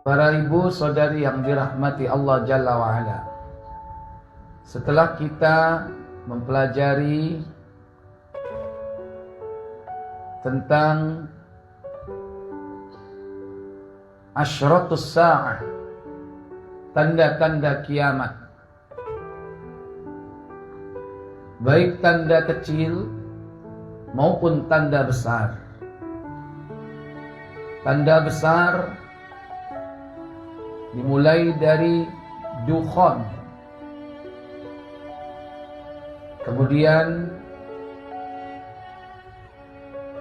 Para ibu saudari yang dirahmati Allah Jalla wa'ala, setelah kita mempelajari tentang asyratus sa'ah, tanda-tanda kiamat, baik tanda kecil maupun tanda besar. Tanda besar dimulai dari dukhan, kemudian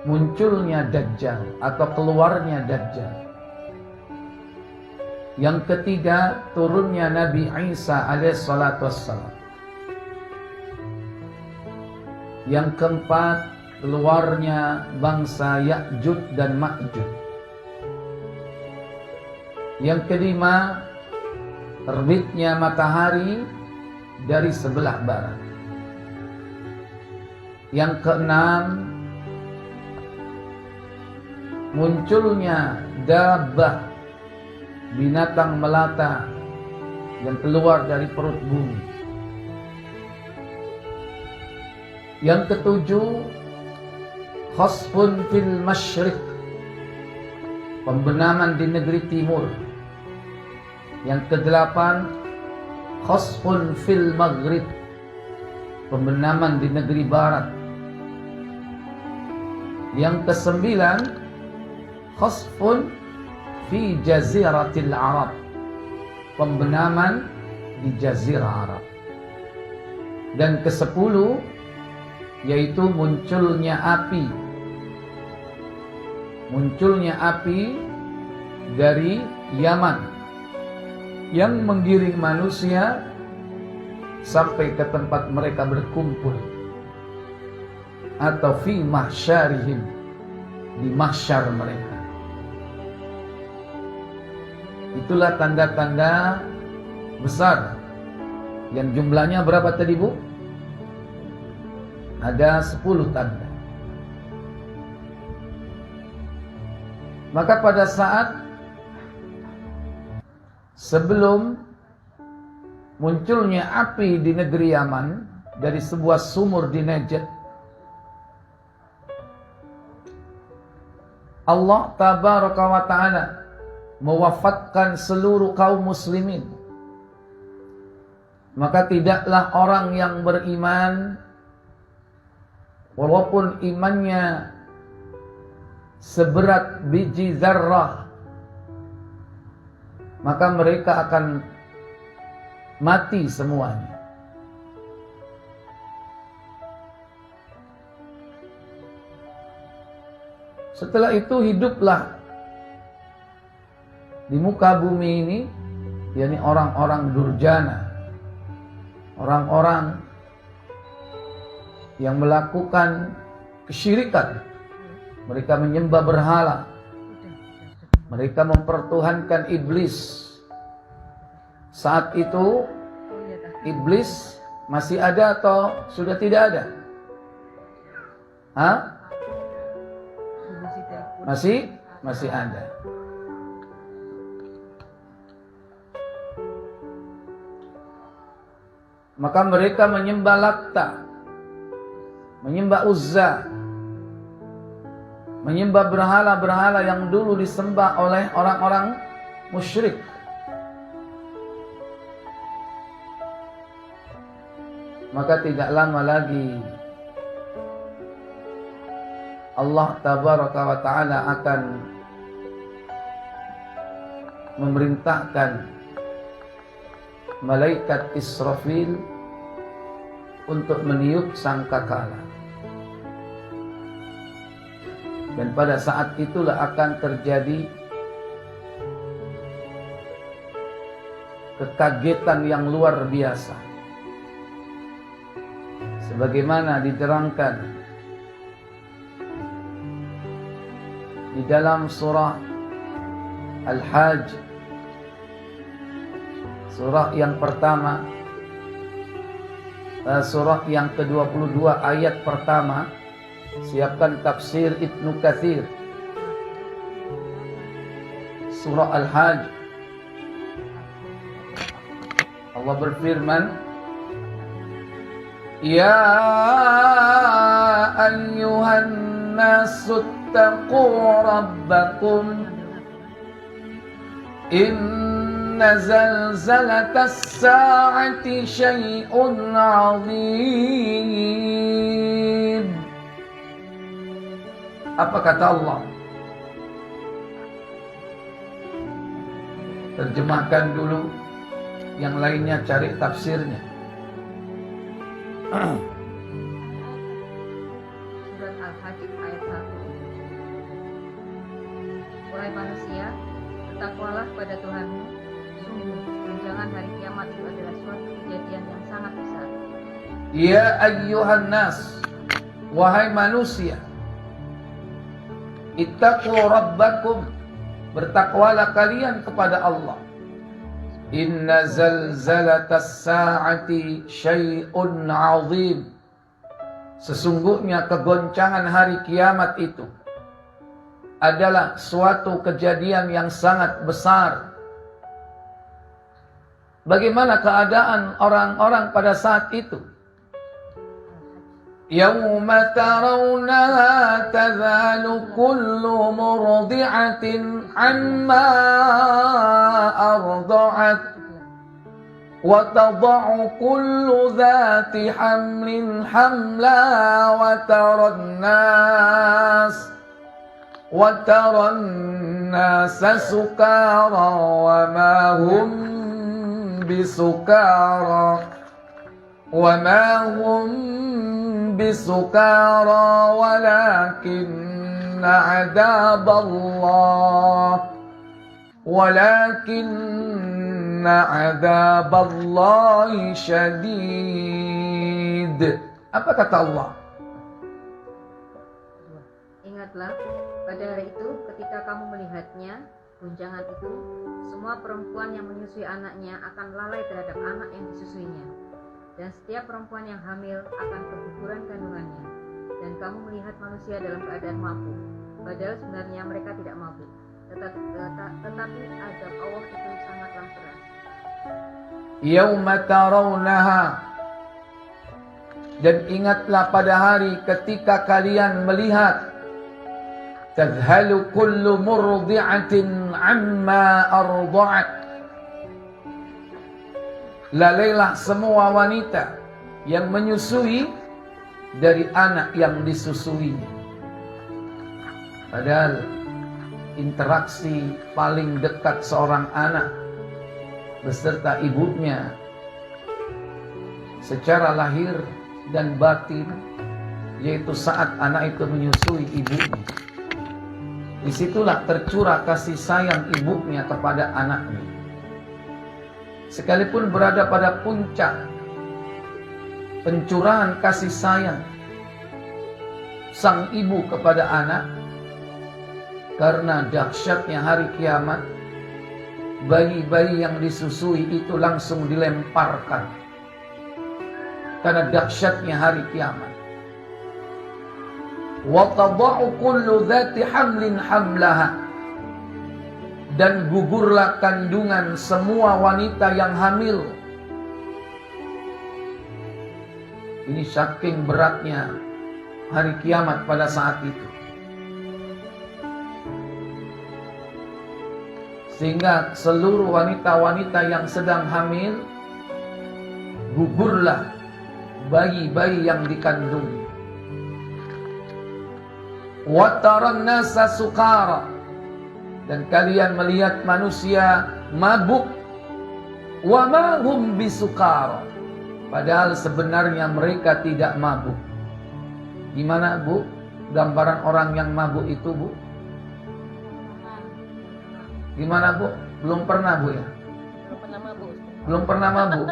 munculnya Dajjal atau keluarnya Dajjal. Yang ketiga, turunnya Nabi Isa alaihissalatu wassalam. Yang keempat, keluarnya bangsa Ya'juj dan Ma'juj. Yang kelima, terbitnya matahari dari sebelah barat. Yang keenam, munculnya dabbah, binatang melata yang keluar dari perut bumi. Yang ketujuh, khasfun fil masyriq, pembenaman di negeri timur. Yang kedelapan, khasfun fil maghrib, pembenaman di negeri barat. Yang kesembilan, khasfun fi jaziratil Arab, pembenaman di jazirah Arab. Dan kesepuluh, yaitu munculnya api. Munculnya api dari Yaman yang menggiring manusia sampai ke tempat mereka berkumpul, atau fi mahsyarihim, di mahsyar mereka. Itulah tanda-tanda besar yang jumlahnya berapa tadi, Bu? Ada 10 tanda. Maka pada saat sebelum munculnya api di negeri Yaman dari sebuah sumur di Najd, Allah tabaraka wa ta'ala mewafatkan seluruh kaum muslimin. Maka tidaklah orang yang beriman, walaupun imannya seberat biji zarrah, maka mereka akan mati semuanya. Setelah itu hiduplah di muka bumi ini, yakni orang-orang durjana, orang-orang yang melakukan kesyirikan. Mereka menyembah berhala, mereka mempertuhankan iblis. Saat itu iblis masih ada atau sudah tidak ada? Hah? Masih ada. Maka mereka menyembah Latta, menyembah Uzza, menyembah berhala-berhala yang dulu disembah oleh orang-orang musyrik. Maka tidak lama lagi Allah tabaraka wa ta'ala akan memerintahkan malaikat Israfil untuk meniup sangkakala. Dan pada saat itulah akan terjadi kekagetan yang luar biasa. Sebagaimana diterangkan di dalam surah Al-Hajj, surah yang pertama, surah yang ke-22 ayat pertama. Siapkan tafsir Ibnu Katsir, surah Al-Hajj Allah berfirman, Ya ayyuhan nasu taqu rabbakum inna zalzalatas sa'ati syai'un 'azim. Apa kata Allah? Terjemahkan dulu, yang lainnya cari tafsirnya. Surat Al-Hajj ayat 1. Wahai manusia, bertakwalah pada Tuhanmu. Sungguh, guncangan hari kiamat itu adalah suatu kejadian yang sangat besar. Ya ayyuhan nas, wahai manusia, ittaqu rabbakum, bertakwalah kalian kepada Allah. Inna zalzalatas sa'ati syai'un 'azim. Sesungguhnya kegoncangan hari kiamat itu adalah suatu kejadian yang sangat besar. Bagaimana keadaan orang-orang pada saat itu? Yawma tarawnaha tadhalu kullu murdi'atin amma arda'at wa tada'u kullu dhati hamlin hamla wa taran nasa sukara wa ma hum bisukara walakinna adaballahi syadid. Apa kata Allah? Ingatlah, pada hari itu ketika kamu melihatnya, guncangan itu, semua perempuan yang menyusui anaknya akan lalai terhadap anak yang disusuinya. Dan setiap perempuan yang hamil akan keguguran kandungannya. Dan kamu melihat manusia dalam keadaan mabuk, padahal sebenarnya mereka tidak mabuk. Tetapi azab Allah itu sangatlah keras. Yauma tarawnaha, dan ingatlah pada hari ketika kalian melihat, tadhalu kullu murdi'atin amma arda'at, lalailah semua wanita yang menyusui dari anak yang disusuinya. Padahal interaksi paling dekat seorang anak beserta ibunya secara lahir dan batin, yaitu saat anak itu menyusui ibunya. Disitulah tercurah kasih sayang ibunya kepada anaknya. Sekalipun berada pada puncak pencurahan kasih sayang sang ibu kepada anak, karena dahsyatnya hari kiamat, bayi-bayi yang disusui itu langsung dilemparkan. Karena dahsyatnya hari kiamat. Wa tada'u kullu dhati hamlin hamlaha, dan gugurlah kandungan semua wanita yang hamil. Ini saking beratnya hari kiamat pada saat itu. Sehingga seluruh wanita-wanita yang sedang hamil, gugurlah bayi-bayi yang dikandung. Wa taran nasa sukara, dan kalian melihat manusia mabuk. Wa ma hum bisukara, padahal sebenarnya mereka tidak mabuk. Gimana, Bu? Gambaran orang yang mabuk itu, Bu? Gimana, Bu? Belum pernah, Bu, ya? Belum pernah mabuk. Belum pernah mabuk.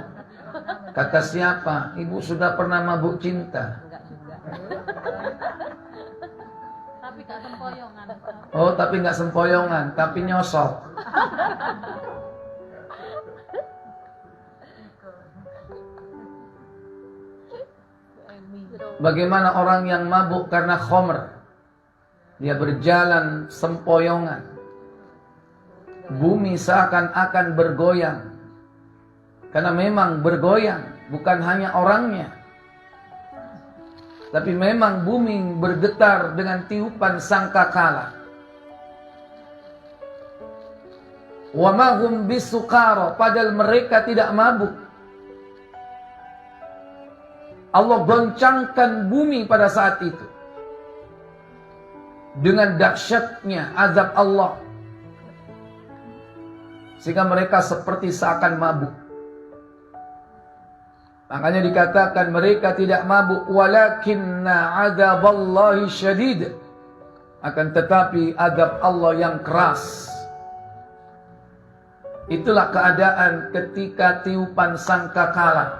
Kata siapa? Ibu sudah pernah mabuk cinta. Enggak juga. Tapi gak sempoyongan. Oh, tapi nggak sempoyongan, tapi nyosok. Bagaimana orang yang mabuk karena khomer? Dia berjalan sempoyongan. Bumi seakan-akan bergoyang. Karena memang bergoyang, bukan hanya orangnya, tapi memang bumi bergetar dengan tiupan sangkakala. Wa ma hum bisukara, padahal mereka tidak mabuk. Allah goncangkan bumi pada saat itu dengan dahsyatnya azab Allah, sehingga mereka seperti seakan mabuk. Makanya dikatakan mereka tidak mabuk, walakinna adzaballahi syadid, akan tetapi azab Allah yang keras. Itulah keadaan ketika tiupan sangkakala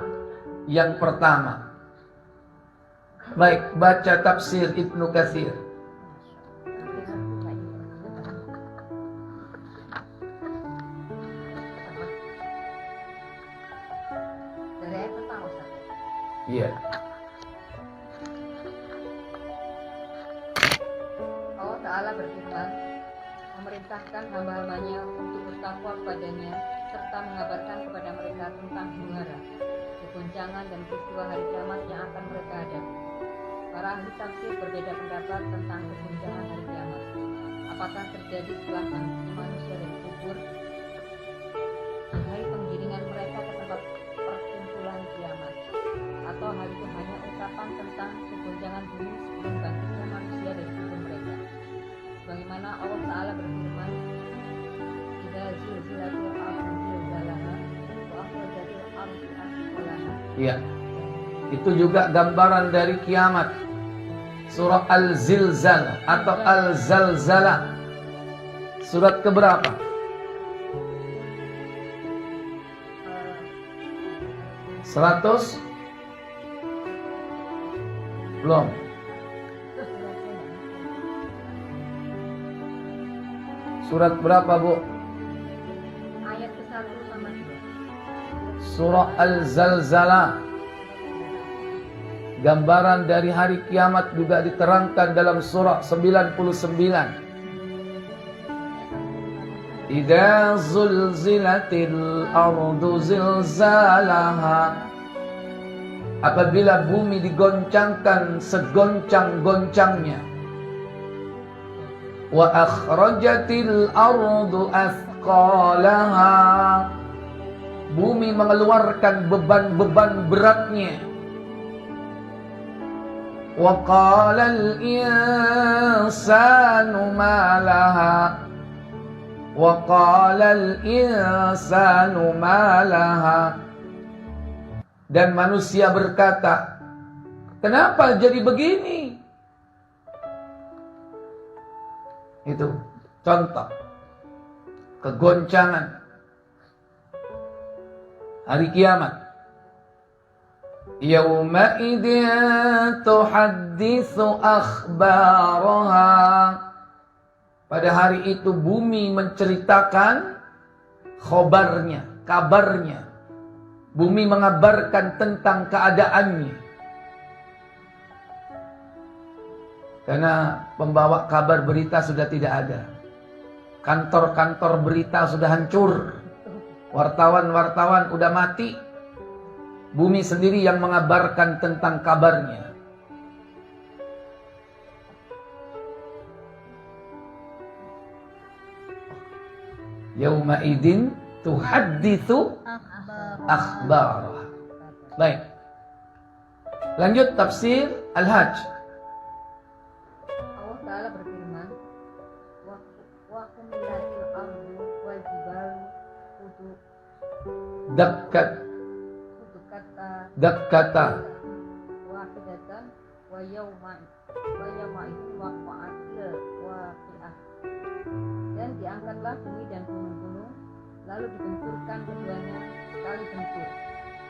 yang pertama. Baik, baca tafsir Ibnu Katsir. Dari ayat pertama, Ustaz. Iya. Allah Ta'ala berfirman, memerintahkan hamba-hambanya untuk bertakwa kepadanya, serta mengabarkan kepada mereka tentang huru-hara, kegoncangan dan peristiwa hari kiamat yang akan mereka hadapi. Para ahli tafsir berbeda pendapat tentang kegoncangan hari kiamat. Apakah terjadi setelah nanti manusia dari kubur, hari penggiringan mereka ke tempat perkumpulan kiamat, atau hal itu hanya ungkapan tentang kegoncangan bumi sebelum bangkitnya manusia dari kubur mereka. Bagaimana Allah Ta'ala berfirman, "Idza zulzilatil ardu zilzalaha wa akhrajatil ardu athqalaha." Iya. Itu juga gambaran dari kiamat. Surah Al-Zilzal atau Al-Zalzalah. Surat keberapa? Seratus? Belum. Surat berapa, Bu? Ayat ke-1 sama 2. Surah Al-Zalzalah. Gambaran dari hari kiamat juga diterangkan dalam surah 99. Idza zulzilatil ardu zilzalaha. Apabila bumi digoncangkan segoncang-goncangnya. Wa akhrajatil ardu athqalaha. Bumi mengeluarkan beban-beban beratnya. Wa qalal insanu ma laha. Wa qalal insanu ma laha. Dan manusia berkata, kenapa jadi begini? Itu contoh kegoncangan hari kiamat. Yauma idzin tuhadditsu akhbaraha. Pada hari itu bumi menceritakan khobarnya, kabarnya. Bumi mengabarkan tentang keadaannya. Karena pembawa kabar berita sudah tidak ada. Kantor-kantor berita sudah hancur. Wartawan-wartawan udah mati. Bumi sendiri yang mengabarkan tentang kabarnya. Yauma idin tuhadditsu akhbarah. Baik. Lanjut tafsir Al-Hajj. Allah Ta'ala berfirman, wa kumilatil ardu wal jibalu dakkata wahidatan wa yawma idin waqa'atil waqi'ah. Dan diangkatlah bumi dan gunung-gunung, lalu dibenturkan keduanya sekali bentur.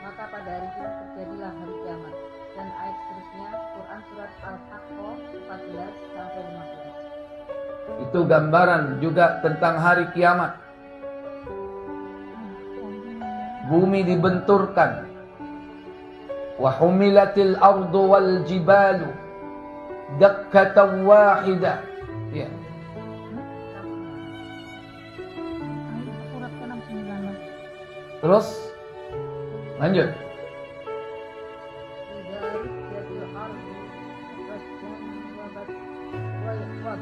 Maka pada hari itu terjadilah hari kiamat. Dan ayat seterusnya Quran surat Al-Haqqah 14 sampai 15. Itu gambaran juga tentang hari kiamat. Bumi dibenturkan. Wa humilatil ardu wal jibalu dakkatan wahidah. Ya. Surat ke-69. Terus Lanjut.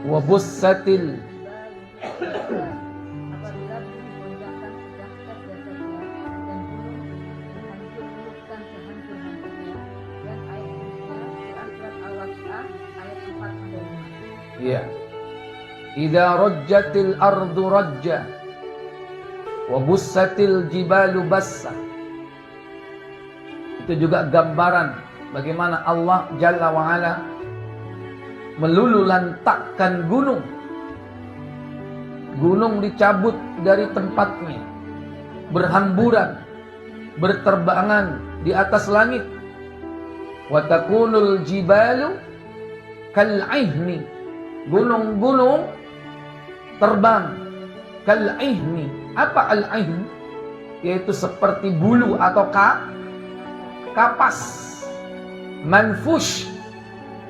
Wabussatil. Apabila digoncangkan sedang-sedang jasadnya dan gunung dihancur-hancurkan sehancur-hancurnya, dan ayat seterusnya surat Al-Waqiah ayat 4-5. Iya. Idza rajjatil ardu rajja wa bussatil jibalu bassa. Itu juga gambaran bagaimana Allah Jalla wa Ala melululantakkan gunung. Gunung dicabut dari tempatnya, berhamburan, berterbangan di atas langit. Wa takunul jibalu kal'ihni. Gunung-gunung terbang kal'ihni. Apa al-ihn? Yaitu seperti bulu atau kapas manfush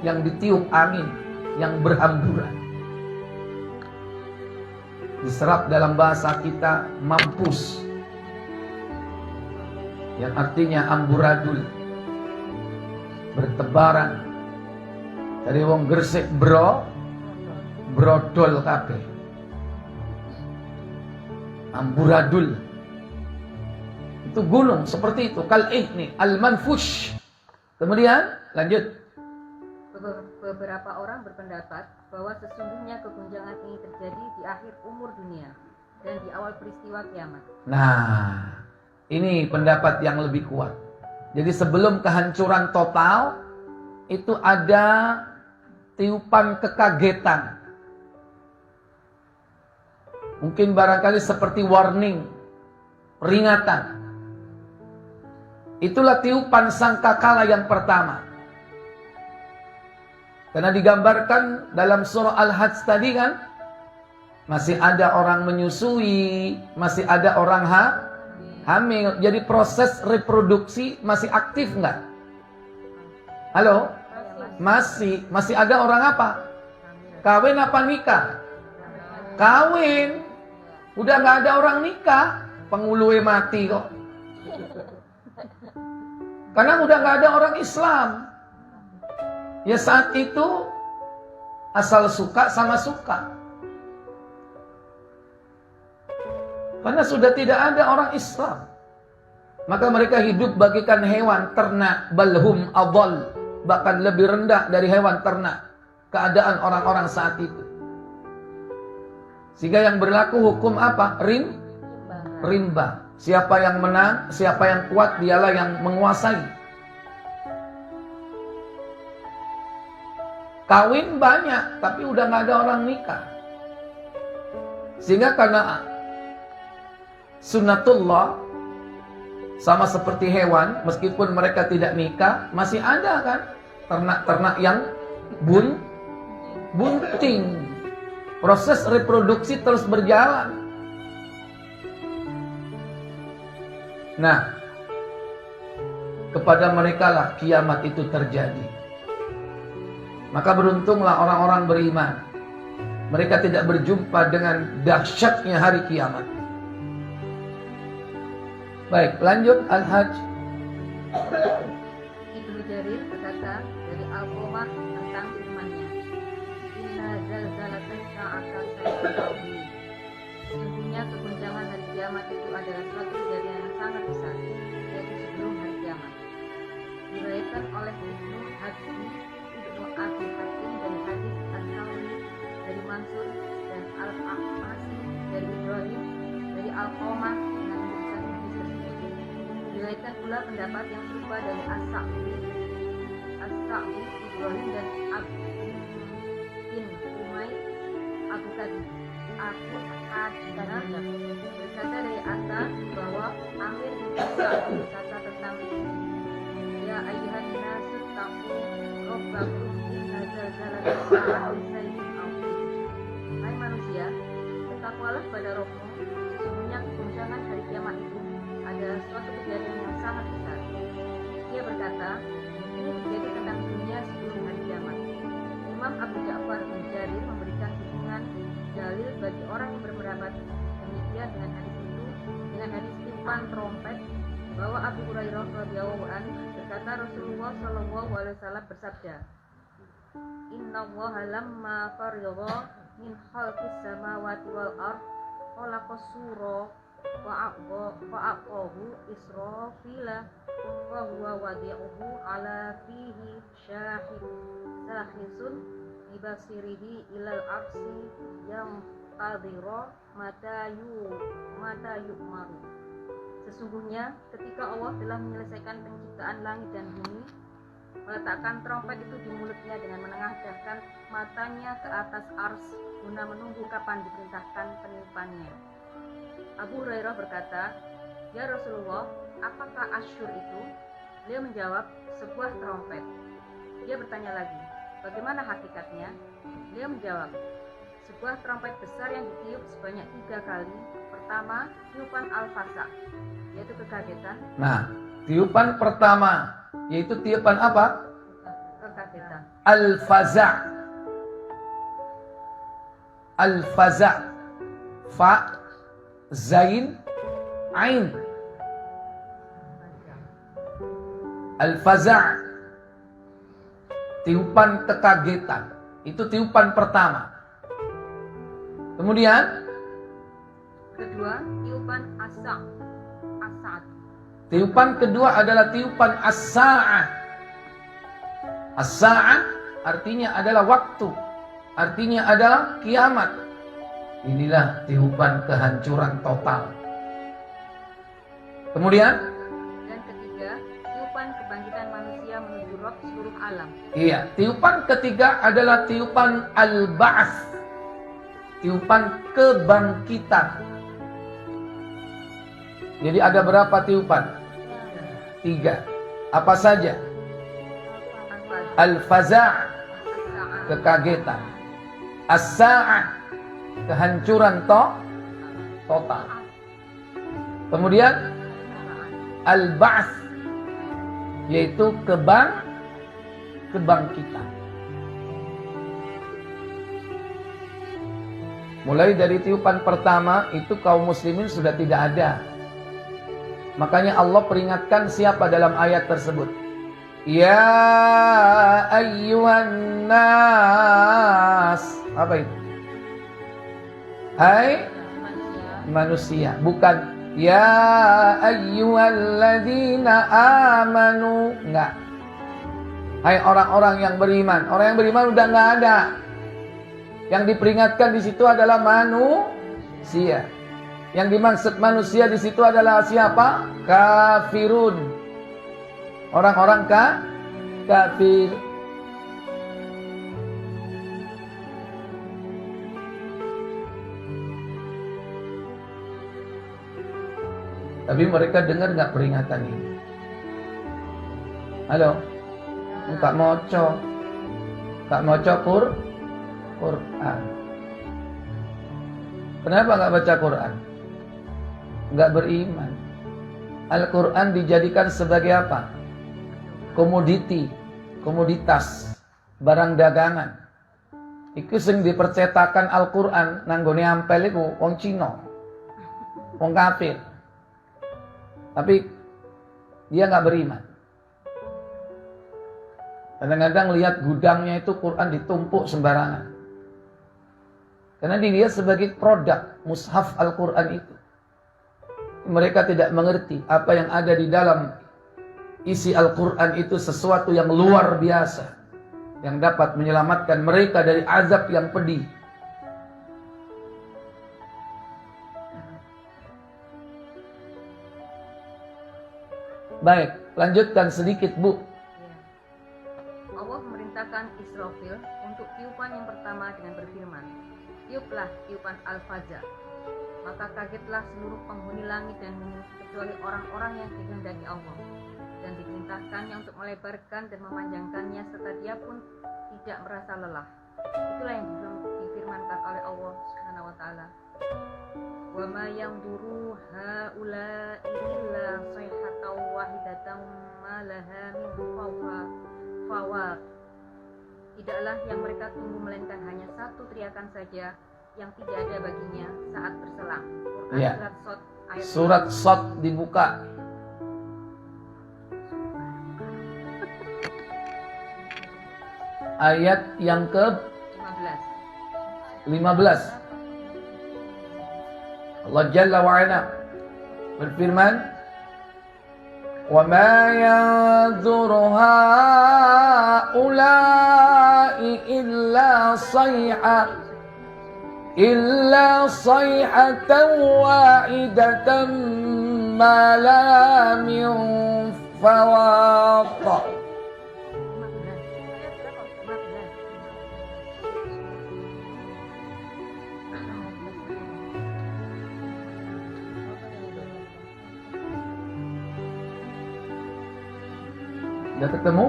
yang ditiup angin, yang berhamburan. Diserap dalam bahasa kita mampus, yang artinya amburadul, bertebaran. Dari wong Gresik brodol kabeh. Amburadul itu gunung seperti itu, kal'ihni al-manfush. Kemudian lanjut. Beberapa orang berpendapat bahwa sesungguhnya keguncangan ini terjadi di akhir umur dunia dan di awal peristiwa kiamat. Nah, ini pendapat yang lebih kuat. Jadi sebelum kehancuran total itu ada tiupan kekagetan. Mungkin barangkali seperti warning, peringatan. Itulah tiupan sangkakala yang pertama. Karena digambarkan dalam surah Al-Hajj tadi kan, masih ada orang menyusui, masih ada orang hamil. Jadi proses reproduksi masih aktif nggak? Halo? Masih ada orang apa? Kawin apa nikah? Kawin. Udah nggak ada orang nikah, penguluwe mati kok. Karena udah nggak ada orang Islam. Ya saat itu asal suka sama suka. Karena sudah tidak ada orang Islam. Maka mereka hidup bagikan hewan ternak, balhum adall, bahkan lebih rendah dari hewan ternak keadaan orang-orang saat itu. Sehingga yang berlaku hukum apa? Rimba. Siapa yang menang, siapa yang kuat, dialah yang menguasai. Kawin banyak, tapi udah nggak ada orang nikah. Sehingga karena sunnatullah, sama seperti hewan, meskipun mereka tidak nikah, masih ada kan ternak-ternak yang bunting. Proses reproduksi terus berjalan. Nah, kepada mereka lah kiamat itu terjadi. Maka beruntunglah orang-orang beriman. Mereka tidak berjumpa dengan dahsyatnya hari kiamat. Baik, lanjut Al-Hajj. Ibnu Jarir berkata dari Al-Qamah tentang firman-Nya, Inna zalzalatas sa'atan sayyi'un. Sesungguhnya keguncangan hari kiamat itu adalah suatu kejadian yang sangat besar, yaitu sebelum hari kiamat. Diriwayatkan oleh Ibnu Hakim, Ibnu Abi Hatim dari hadis An-Nawawi dari Mansur dan Al-Ahmasi dari Ibrahim dari Al-Qamah dengan tulisan hadis tersebut. Diriwayatkan pula pendapat yang serupa dari As-Sa'di, Ibrahim dan Abd bin Umayyah Abu Qadir berkata dari Ata bahwa Amir bin Sa'd berkata tentang ya ayyuhan nasu taqu rabbakum inna zalzalatas sa'ati syai'un 'azim. Hai manusia, bertakwalah pada Rabbmu, sesungguhnya keguncangan hari kiamat itu adalah suatu kejadian yang sangat besar. Dia berkata, ini terjadi tentang dunia sebelum hari kiamat. Imam Abu Ja'far bin Jarir memberikan dukungan dalil bagi orang yang berpendapat demikian dengan hadis itu, dengan hadis tiupan trompet bahwa Abu Hurairah radhiyallahu anhu berkata Rasulullah sallallahu alaihi wasallam bersabda, Innallaha lamma farigha min khalqis samawati wal ard khalaqas sura fa'aqahu Israfila wa huwa wadi'uhu ala fihi syakhisun bibasirihi ilal arsi yang qadira mata yu'maru. Sesungguhnya ketika Allah telah menyelesaikan penciptaan langit dan bumi, meletakkan trompet itu di mulutnya dengan menengadahkan matanya ke atas ars guna menunggu kapan diperintahkan peniupannya. Abu Hurairah berkata, Ya Rasulullah, apakah asyur itu? Beliau menjawab, sebuah trompet. Dia bertanya lagi, bagaimana hakikatnya? Beliau menjawab, sebuah trompet besar yang ditiup sebanyak 3 kali. Pertama, tiupan al-fasa, yaitu kekagetan. Nah, tiupan pertama yaitu tiupan apa? Kekagetan. Al-faza'. Al-faza'. Fa, zain, ain. Al-faza'. Tiupan kekagetan. Itu tiupan pertama. Kemudian Kedua, tiupan as-sa'. tiupan kedua adalah tiupan as-sa'ah. As-sa'ah artinya adalah waktu. Artinya adalah kiamat. Inilah tiupan kehancuran total. Kemudian Dan ketiga, tiupan kebangkitan manusia menuju roh seluruh alam. iya, tiupan ketiga adalah tiupan al-ba'ats. Tiupan kebangkitan. Jadi ada berapa tiupan? 3. Apa saja? Al-faza', kekagetan. As-sa'ah, kehancuran total. Kemudian al-ba'ats, yaitu kebangkitan. Mulai dari tiupan pertama itu kaum muslimin sudah tidak ada. Makanya Allah peringatkan siapa dalam ayat tersebut? Ya ayyuhan nas. Apa itu? Hai manusia. Bukan ya ayyuhalladzina amanu. Enggak. Hai orang-orang yang beriman. Orang yang beriman udah enggak ada. Yang diperingatkan di situ adalah manusia. Yang dimaksud manusia di situ adalah siapa? Kafirun. Orang-orang kafir. Tapi mereka dengar nggak peringatan ini? Halo? Enggak moco Quran. Kenapa nggak baca Quran? Nggak beriman. Al-Quran dijadikan sebagai apa? Komoditas, barang dagangan. Iku sing dipercetakan Al-Quran nanggone ampel iku wong Cina, wong kafir. Tapi dia nggak beriman. Kadang-kadang lihat gudangnya itu Quran ditumpuk sembarangan. Karena dilihat sebagai produk mushaf Al-Quran itu. Mereka tidak mengerti apa yang ada di dalam isi Al-Quran itu sesuatu yang luar biasa. Yang dapat menyelamatkan mereka dari azab yang pedih. Baik, lanjutkan sedikit Bu. Allah memerintahkan Israfil untuk tiupan yang pertama dengan berfirman, tiuplah tiupan al-faza. Maka kagetlah seluruh penghuni langit dan bumi kecuali orang-orang yang dikehendaki Allah. Dan diperintahkannya untuk melebarkan dan memanjangkannya serta dia pun tidak merasa lelah. Itulah yang difirmankan oleh Allah Subhanahu wa taala. Wa ma yanzuru haula'i illa sayhatan wahidatan ma laha min fawaq. Tidaklah yang mereka tunggu melainkan hanya satu teriakan saja yang tidak ada baginya saat berselang. Quran Ya. surat Shad ayat Surat Shad dibuka. ayat yang ke 15. Allah Jalla wa'ala berfirman, wa ma yanzuru ha'ula'i illa sayhatan wa'idatan ma la min fawaq. Sudah ketemu?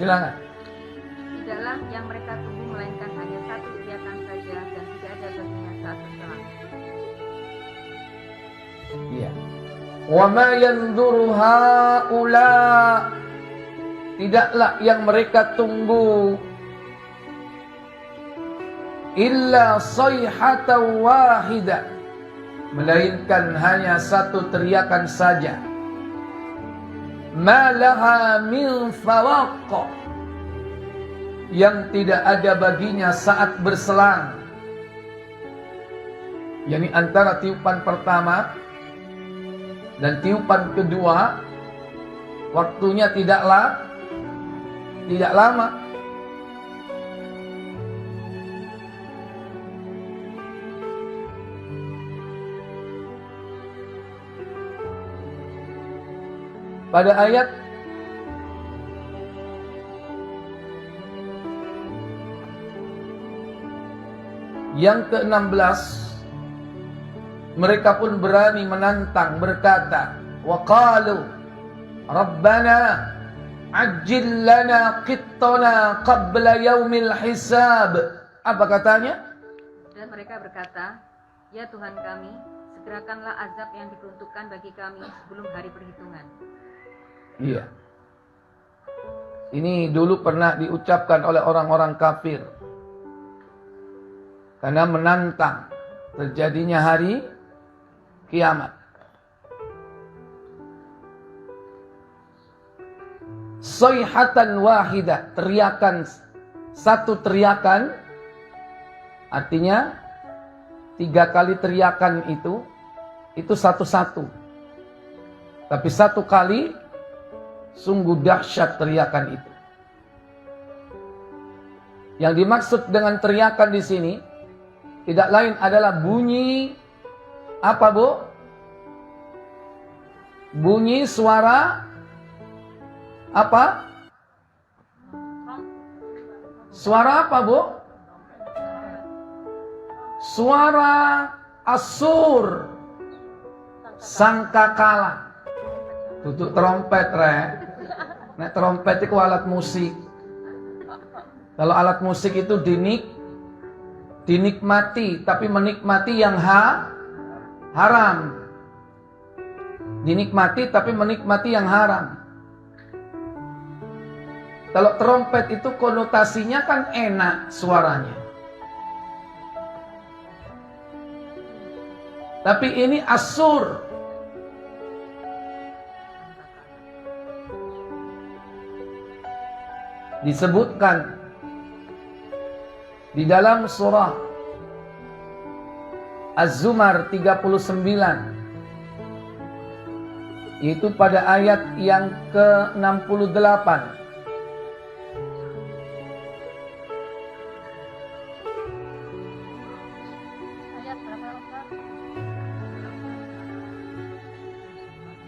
Silakan. Tidaklah yang mereka tunggu melainkan hanya satu teriakan saja dan tidak ada baginya saat berselang. Iya. Wa ma yanzuru haula, tidaklah yang mereka tunggu illa sayhatan wahidah, melainkan hanya satu teriakan saja. Ma laha min fawaq, yang tidak ada baginya saat berselang. Yani antara tiupan pertama dan tiupan kedua waktunya tidak lama. Pada ayat yang ke-16, mereka pun berani menantang, berkata, wa qalu rabbana ajjil lana qittana qabla yaumil hisab. Apa katanya? Dan mereka berkata, ya Tuhan kami, segerakanlah azab yang diperuntukkan bagi kami sebelum hari perhitungan. Iya. Ini dulu pernah diucapkan oleh orang-orang kafir karena menantang terjadinya hari kiamat. Sayhatan wahidah, teriakan, satu teriakan, artinya 3 kali teriakan itu satu-satu. Tapi 1 kali sungguh dahsyat teriakan itu. Yang dimaksud dengan teriakan di sini tidak lain adalah bunyi apa, Bu? Bunyi suara apa? Suara apa, Bu? Suara asur, sangkakala. Tutup trompet, Nek trompet itu alat musik. Kalau alat musik itu dinikmati, tapi menikmati yang haram. Dinikmati tapi menikmati yang haram. Kalau trompet itu konotasinya kan enak suaranya. Tapi ini asur. Disebutkan di dalam surah Az-Zumar 39, yaitu pada ayat yang ke-68.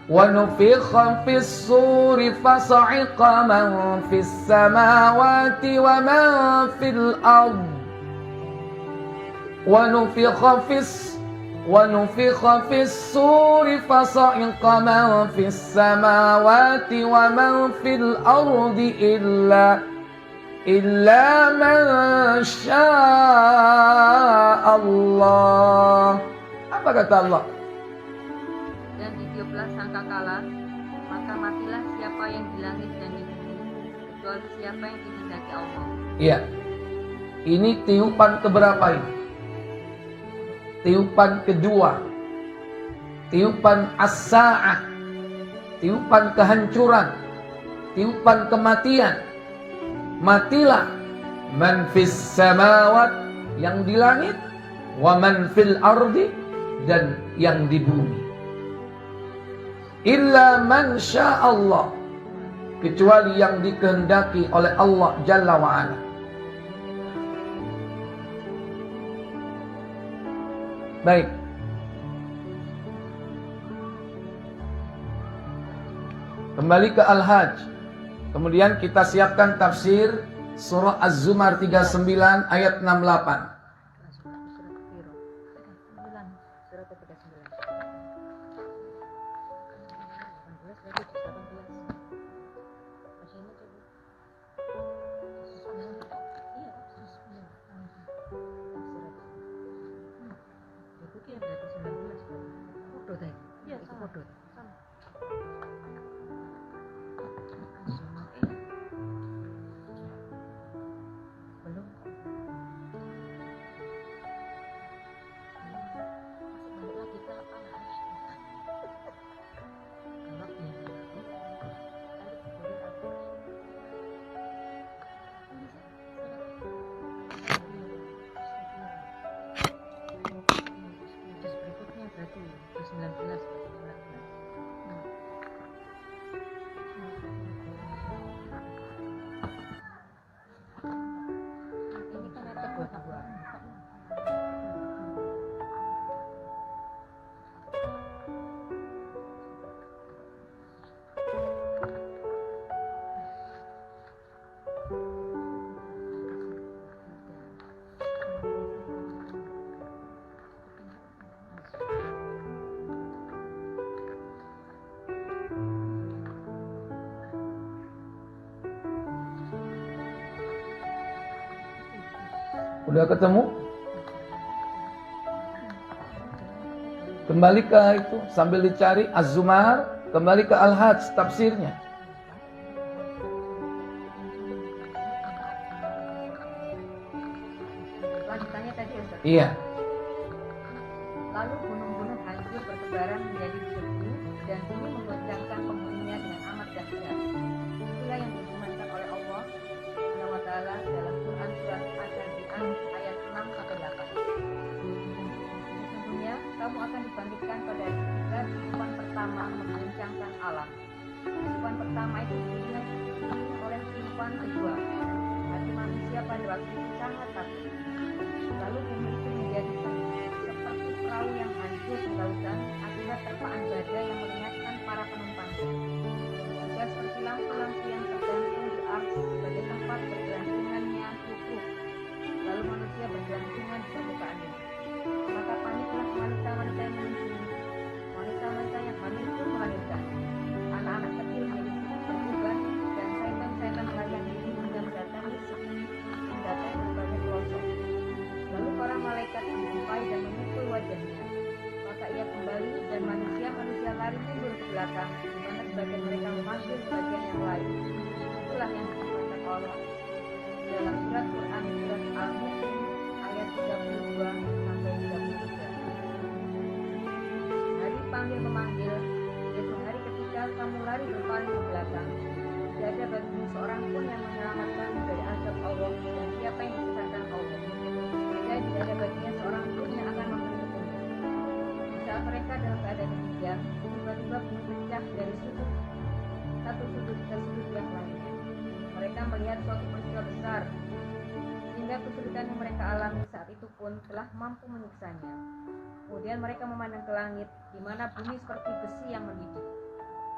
وَنُفِخَ فِي الصُّورِ فَصَعِقَ مَنْ فِي السَّمَاوَاتِ وَمَنْ فِي الْأَرْضِ وَنُفِخَ فِي الصُّورِ فَصَعِقَ مَنْ فِي السَّمَاوَاتِ وَمَنْ فِي الْأَرْضِ إِلَّا مَنْ شَاءَ اللَّهُ. Apa kata Allah? Dan ditiuplah sangkakala, maka matilah siapa yang di langit dan di bumi, kecuali siapa yang dikehendaki Allah. Iya. Ini tiupan keberapa ini? Tiupan kedua. Tiupan as-sa'ah. Tiupan kehancuran. Tiupan kematian. matilah. Man fis samawat, yang di langit, wa man fil ardi, dan yang di bumi. Illa man sya'allah, kecuali yang dikehendaki oleh Allah Jalla wa'ala. Baik. Kembali ke Al-Hajj. Kemudian kita siapkan tafsir surah Az-Zumar 39 ayat 68. Udah ketemu? Kembali ke itu sambil dicari Az-Zumar, kembali ke Al-Hajj tafsirnya. Lanjutannya tadi Ustaz. Iya. Lalu gunung-gunung hancur bertebaran menjadi debu dan bumi menggoncangkan penghuninya dengan amat dahsyat. Itulah yang difirmankan oleh Allah Subhanahu wa taala dalam Quran surat Al-Anbiya ayat 6 sampai 8. Sesungguhnya kamu akan dibangkitkan pada ketika kehidupan pertama mengguncangkan alam. Kehidupan pertama itu diikuti oleh kehidupan kedua. Hati manusia pada waktu itu sangat takut. Lalu bumi itu menjadi seperti perahu yang hancur di lautan akibat terpaan badai yang mengingatkan para penumpangnya. Juga seperti lampu-lampu yang tergantung di ars sebagai tempat bergelantungannya tutup. Lalu manusia bergelantungan di permukaannya. Maka paniklah wanita-wanita yang menyusui. Wanita-wanita yang hamil pun melahirkan. Anak-anak kecil menjadi berkorban dan setan-setan melarikan diri hingga mendatangi berbagai pelosok. Lalu para malaikat menjumpai dan memukul wajahnya. Maka ia kembali dan manusia lari mundur ke belakang, di mana sebagian mereka memanggil sebagian yang lain. Itulah yang dikatakan Allah dalam surat Quran surat Al-Mu'min ayat 32 sampai 33. Hari panggil memanggil, yaitu hari ketika kamu lari berpaling ke belakang. Tidak ada bagimu seorang pun yang menyelamatkan dari azab Allah dan siapa yang disesatkan Allah. Dan tidak ada baginya seorang pun yang akan memberi petunjuk. Saat mereka dalam keadaan demikian, tiba-tiba bumi pecah dari satu sudut ke sudut yang lainnya. Mereka melihat suatu peristiwa besar, sehingga kesulitan yang mereka alami saat itu pun telah mampu menyiksanya. Kemudian mereka memandang ke langit, di mana bumi seperti besi yang mendidih.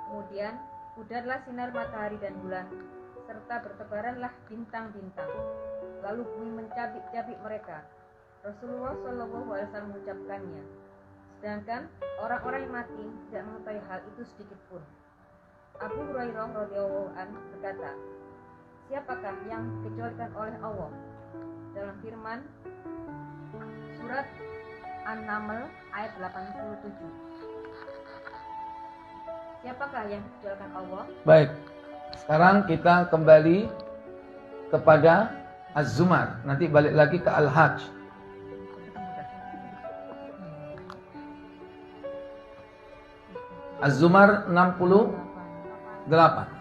Kemudian pudarlah sinar matahari dan bulan, serta bertebaranlah bintang-bintang. Lalu bumi mencabik-cabik mereka. Rasulullah SAW mengucapkannya. Sedangkan orang-orang yang mati tidak mengetahui hal itu sedikit pun. Abu Hurairah radhiyallahu anhu berkata, siapakah yang dikecualikan oleh Allah? Dalam firman surat An-Naml ayat 87. Siapakah yang dikecualikan Allah? Baik. Sekarang kita kembali kepada Az-Zumar. Nanti balik lagi ke Al-Hajj. Az-Zumar 68.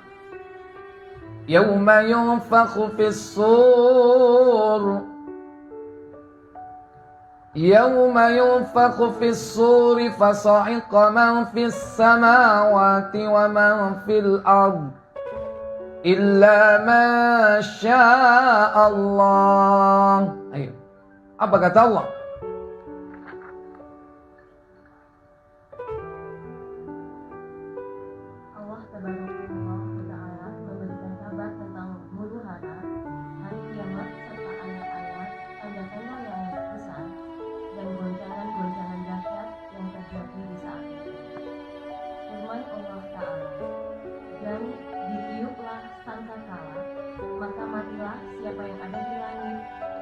Yauma yunfakhu fis-sur. Yauma yunfakhu fis-suri fasa'iqa man fis-samawati wa man fil ard illa ma syaa Allah. Ayo. Apa kata Allah? Allah Tabaraka wa Ta'ala memberikan kabar tentang huru hara, hari kiamat serta ayat-ayat tanda-tanda yang besar dan goncangan-goncangan dahsyat yang terjadi di saat itu. Firman Allah Ta'ala, dan ditiuplah sangkakala, maka matilah siapa yang ada di langit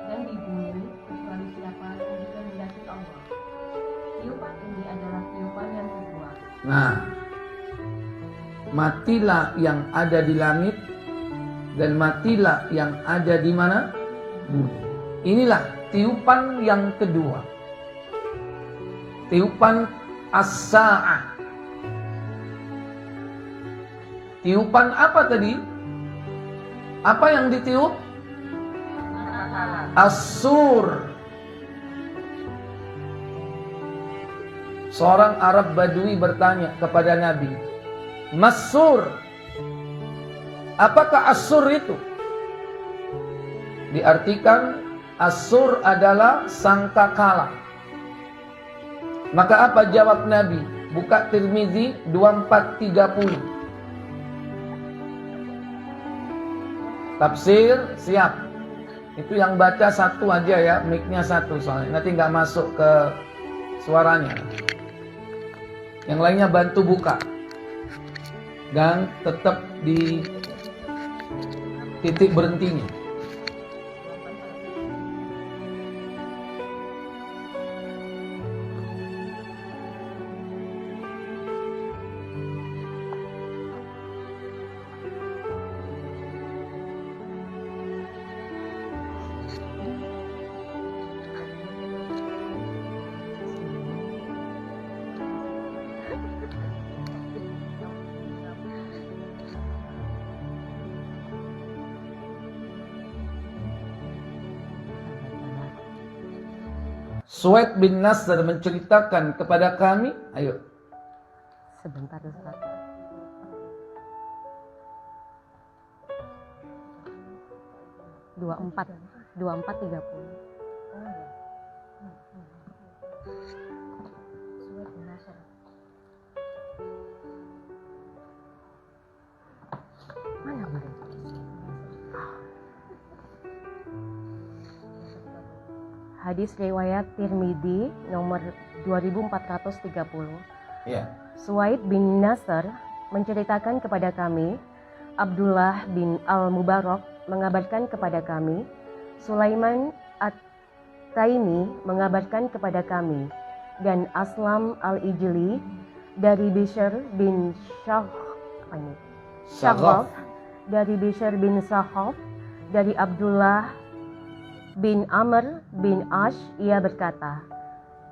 dan di bumi kecuali siapa yang dikehendaki Allah. Tiupan ini adalah tiupan yang kedua. Nah, matilah yang ada di langit dan matilah yang ada di mana? Bumi. Inilah tiupan yang kedua. Tiupan as-sa'ah. Tiupan apa tadi? Apa yang ditiup? As-sur. Seorang Arab Badui bertanya kepada Nabi, Mas-sur, apakah as-sur itu? Diartikan as-sur adalah sangkakala. Maka apa jawab Nabi? Buka Tirmizi 2430. Tafsir siap. Itu yang baca satu aja ya, mic-nya satu soalnya. Nanti nggak masuk ke suaranya. Yang lainnya bantu buka. Dan tetap di titik berhentinya. Suwaid bin Nasr menceritakan kepada kami, ayo. Sebentar Ustaz. Dua empat 30. Suwaid bin Nasr. Mana kemarin? Hadis riwayat Tirmidzi nomor 2430. Ya. Suwaid bin Nasr menceritakan kepada kami, Abdullah bin Al-Mubarak mengabarkan kepada kami, Sulaiman At-Taimi mengabarkan kepada kami, dan Aslam Al-Ijli dari Bishr bin Shaghaf, dari Bishr bin Shaghaf, dari Abdullah bin Amr bin Ash, ia berkata,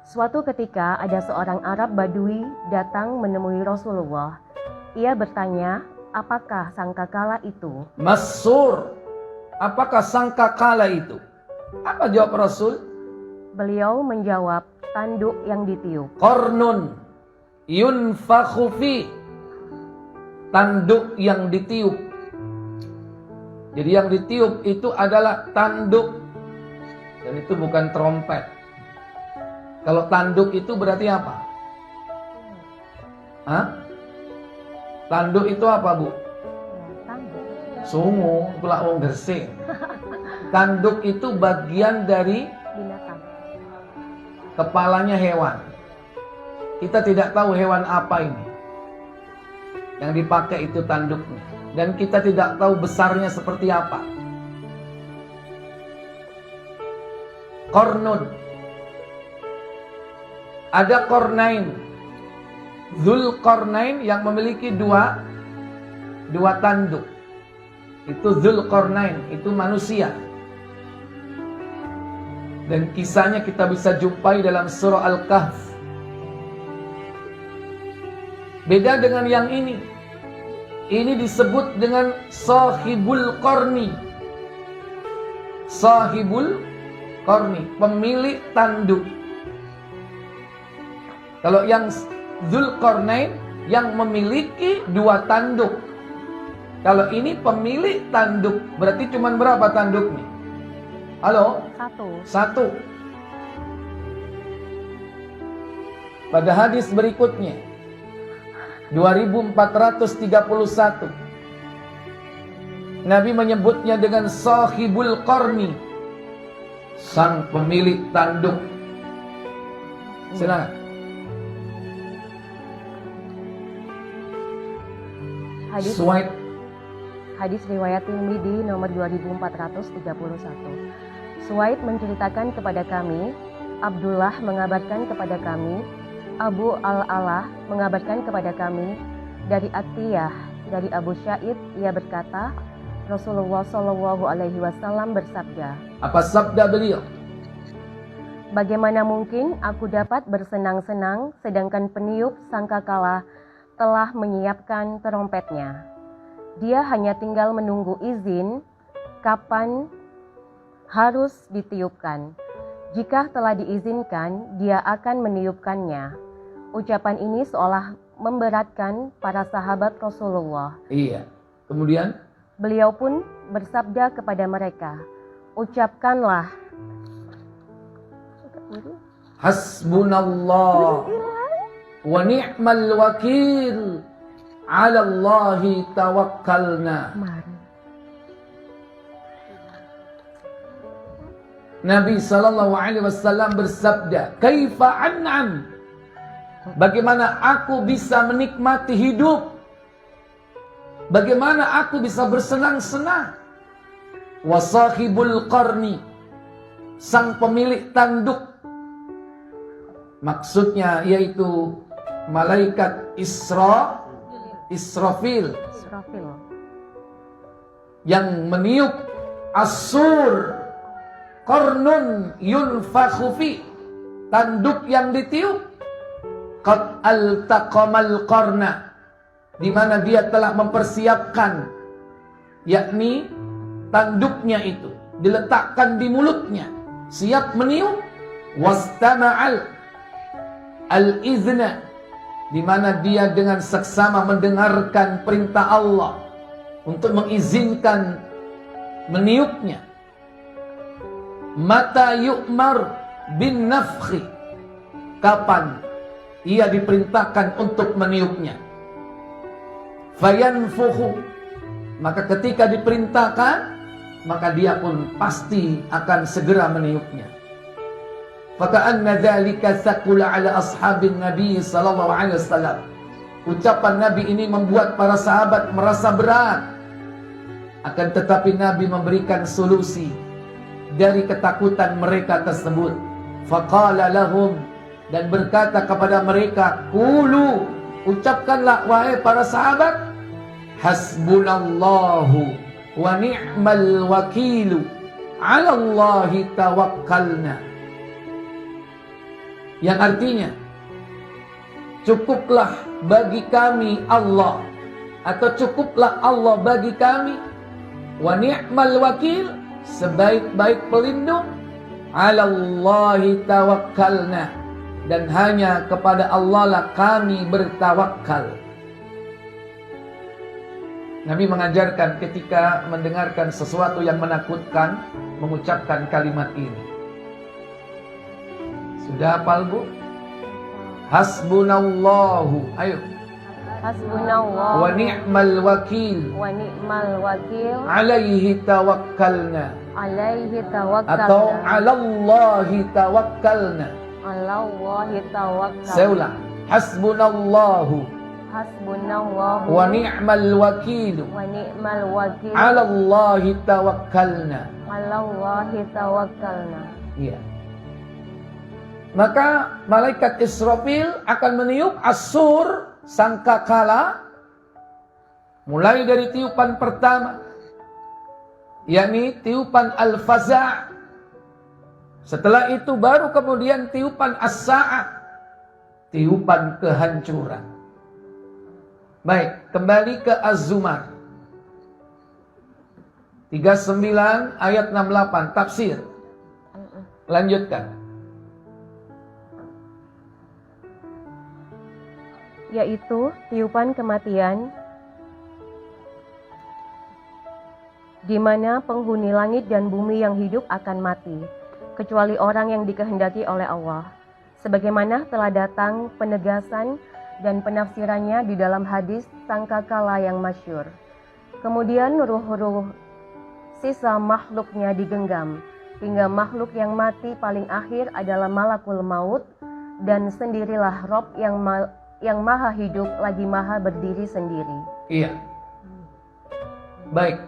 suatu ketika ada seorang Arab Badui datang menemui Rasulullah. Ia bertanya, apakah sangkakala itu? Mas-sur, apakah sangkakala itu? Apa jawab Rasul? Beliau menjawab, tanduk yang ditiup. Qarnun yunfakhu fi, tanduk yang ditiup. Jadi yang ditiup itu adalah tanduk. Dan itu bukan trompet. Kalau tanduk itu berarti apa? Hah? Tanduk itu apa, Bu? Tanduk. Sungu, pula wong Gresik. Tanduk itu bagian dari Binatang. kepalanya hewan. Kita tidak tahu hewan apa ini. Yang dipakai itu tanduknya. Dan kita tidak tahu besarnya seperti apa. Qarnun. Ada Qarnain. Dzulqarnain yang memiliki dua tanduk. Itu Dzulqarnain, itu manusia. Dan kisahnya kita bisa jumpai dalam surah Al-Kahf. Beda dengan yang ini. ini disebut dengan sahibul qarni. Sahibul qarni, pemilik tanduk. Kalau yang Dzulqarnain yang memiliki 2 tanduk. Kalau ini pemilik tanduk, berarti cuma berapa tanduknya? Halo? 1. Pada hadis berikutnya 2431 Nabi menyebutnya dengan sahibul qarni, sang pemilik tanduk. Silakan. Hadis riwayat Tirmidzi nomor 2431. Suwaid menceritakan kepada kami, Abdullah mengabarkan kepada kami, Abu Al-Alah mengabarkan kepada kami dari Atiyah dari Abu Sa'id, ia berkata, Rasulullah Shallallahu Alaihi Wasallam bersabda. Apa sabda beliau? Bagaimana mungkin aku dapat bersenang-senang sedangkan peniup sangkakala telah menyiapkan terompetnya. Dia hanya tinggal menunggu izin kapan harus ditiupkan. Jika telah diizinkan, dia akan meniupkannya. Ucapan ini seolah memberatkan para sahabat Rasulullah. Iya. Kemudian beliau pun bersabda kepada mereka, ucapkanlah, hasbunallah wa ni'mal wakil, 'ala Allahi tawakkalna. Nabi sallallahu alaihi wasallam bersabda, kaifa an'am? Bagaimana aku bisa menikmati hidup? Bagaimana aku bisa bersenang-senang? Wa sahibul qarni, sang pemilik tanduk. Maksudnya yaitu malaikat Israfil yang meniup as-sur, qarnun yunfakhu fi, tanduk yang ditiup. Qad altaqamal qarna, di mana dia telah mempersiapkan, yakni tanduknya itu diletakkan di mulutnya, siap meniup. Wastama'al al-izna, di mana dia dengan seksama mendengarkan perintah Allah untuk mengizinkan meniupnya. Mata yu'mar bin nafkhi, kapan ia diperintahkan untuk meniupnya. Fayanfukhu, maka ketika diperintahkan, maka dia pun pasti akan segera meniupnya. Faka'anna dzalika thaqula ala ashabin Nabi sallallahu alaihi wasallam. Ucapan Nabi ini membuat para sahabat merasa berat. Akan tetapi Nabi memberikan solusi dari ketakutan mereka tersebut. Faqala lahum, dan berkata kepada mereka, qulu, ucapkanlah wahai para sahabat, hasbunallahu wa ni'mal wakilu, 'ala Allahi tawakkalna. Yang artinya, cukuplah bagi kami Allah, atau cukuplah Allah bagi kami, wa ni'mal wakil, sebaik-baik pelindung, 'ala Allahi tawakkalna, dan hanya kepada Allah lah kami bertawakal. Nabi mengajarkan ketika mendengarkan sesuatu yang menakutkan, mengucapkan kalimat ini. Sudah hafal, Bu? Hasbunallahu, ayo. Hasbunallahu Wa ni'mal wakil, wa ni'mal wakil, alaihi tawakkalna, alaihi atau tawakkalna, 'alallahi tawakkalna. Allahi tawakkalna. Saya ulang, hasbunallahu Hasbunallahu wa ni'mal wakil, wa ni'mal wakil, 'alallahi tawakkalna. Allahi tawakkalna. Iya. Maka malaikat Israfil akan meniup as-sur, sangkakala, mulai dari tiupan pertama, yakni tiupan al-faza'. Setelah itu baru kemudian tiupan as-sa'ah, tiupan kehancuran. Baik, kembali ke Az-Zumar 39 ayat 68 tafsir. Lanjutkan. Yaitu tiupan kematian, di mana penghuni langit dan bumi yang hidup akan mati, kecuali orang yang dikehendaki oleh Allah. Sebagaimana telah datang penegasan dan penafsirannya di dalam hadis sangkakala yang masyhur. Kemudian ruh-ruh sisa makhluknya digenggam, hingga makhluk yang mati paling akhir adalah malakul maut, dan sendirilah Rob yang maha hidup lagi maha berdiri sendiri. Iya. Baik.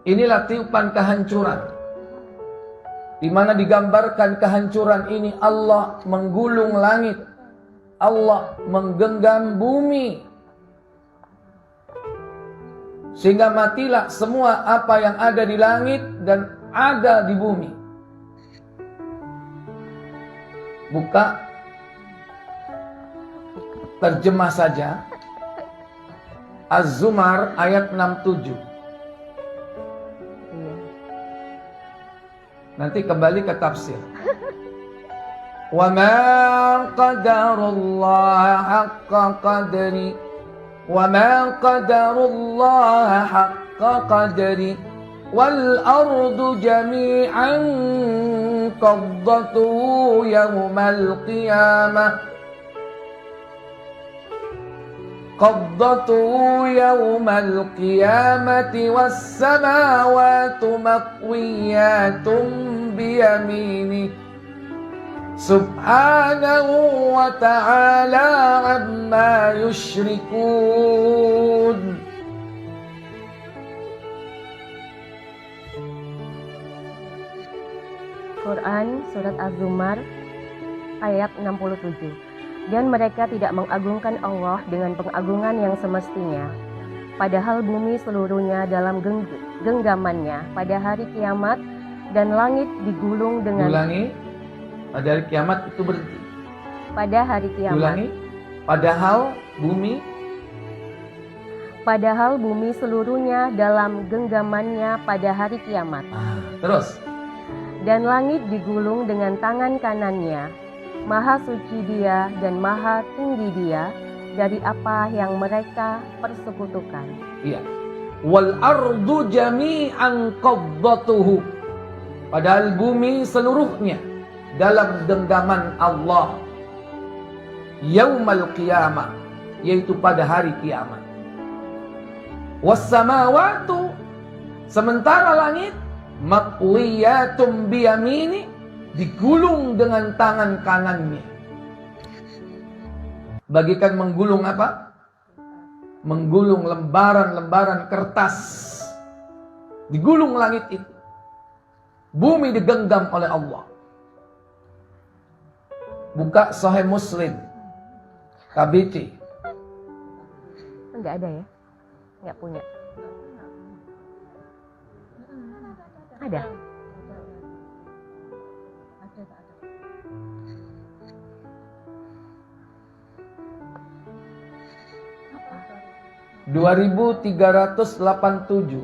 Inilah tiupan kehancuran, di mana digambarkan kehancuran ini Allah menggulung langit, Allah menggenggam bumi, sehingga matilah semua apa yang ada di langit dan ada di bumi. Buka terjemah saja Az-Zumar ayat 67. Nanti kembali ke tafsir. Wa ma qadarullaha haqqa qadri wa ma qadarullaha haqqa qadri wal ardu jami'an qabdatuhu yawmal qiyamah يوم القيامة والسماوات مطويات بيمينه سبحانه وتعالى عما يشركون. Quran Surat Az-Zumar ayat 67. Dan mereka tidak mengagungkan Allah dengan pengagungan yang semestinya, padahal bumi seluruhnya dalam genggamannya pada hari kiamat, dan langit digulung dengan... Ulangi, pada hari kiamat itu berhenti. Pada hari kiamat. Ulangi, padahal bumi seluruhnya dalam genggamannya pada hari kiamat. Terus. Dan langit digulung dengan tangan kanannya. Maha suci Dia dan maha tinggi Dia dari apa yang mereka persekutukan. Iya. Wal ardu jami'an qabdatuhu. Padahal bumi seluruhnya dalam genggaman Allah. Yaumal qiyamah, yaitu pada hari kiamat. Was samawatu, sementara langit maqwiyatum biyamini, digulung dengan tangan kanannya. Bagikan menggulung apa? Menggulung lembaran-lembaran kertas. Digulung langit itu. Bumi digenggam oleh Allah. Buka Sahih Muslim KBC. Enggak ada ya? Enggak punya. Ada. 2387.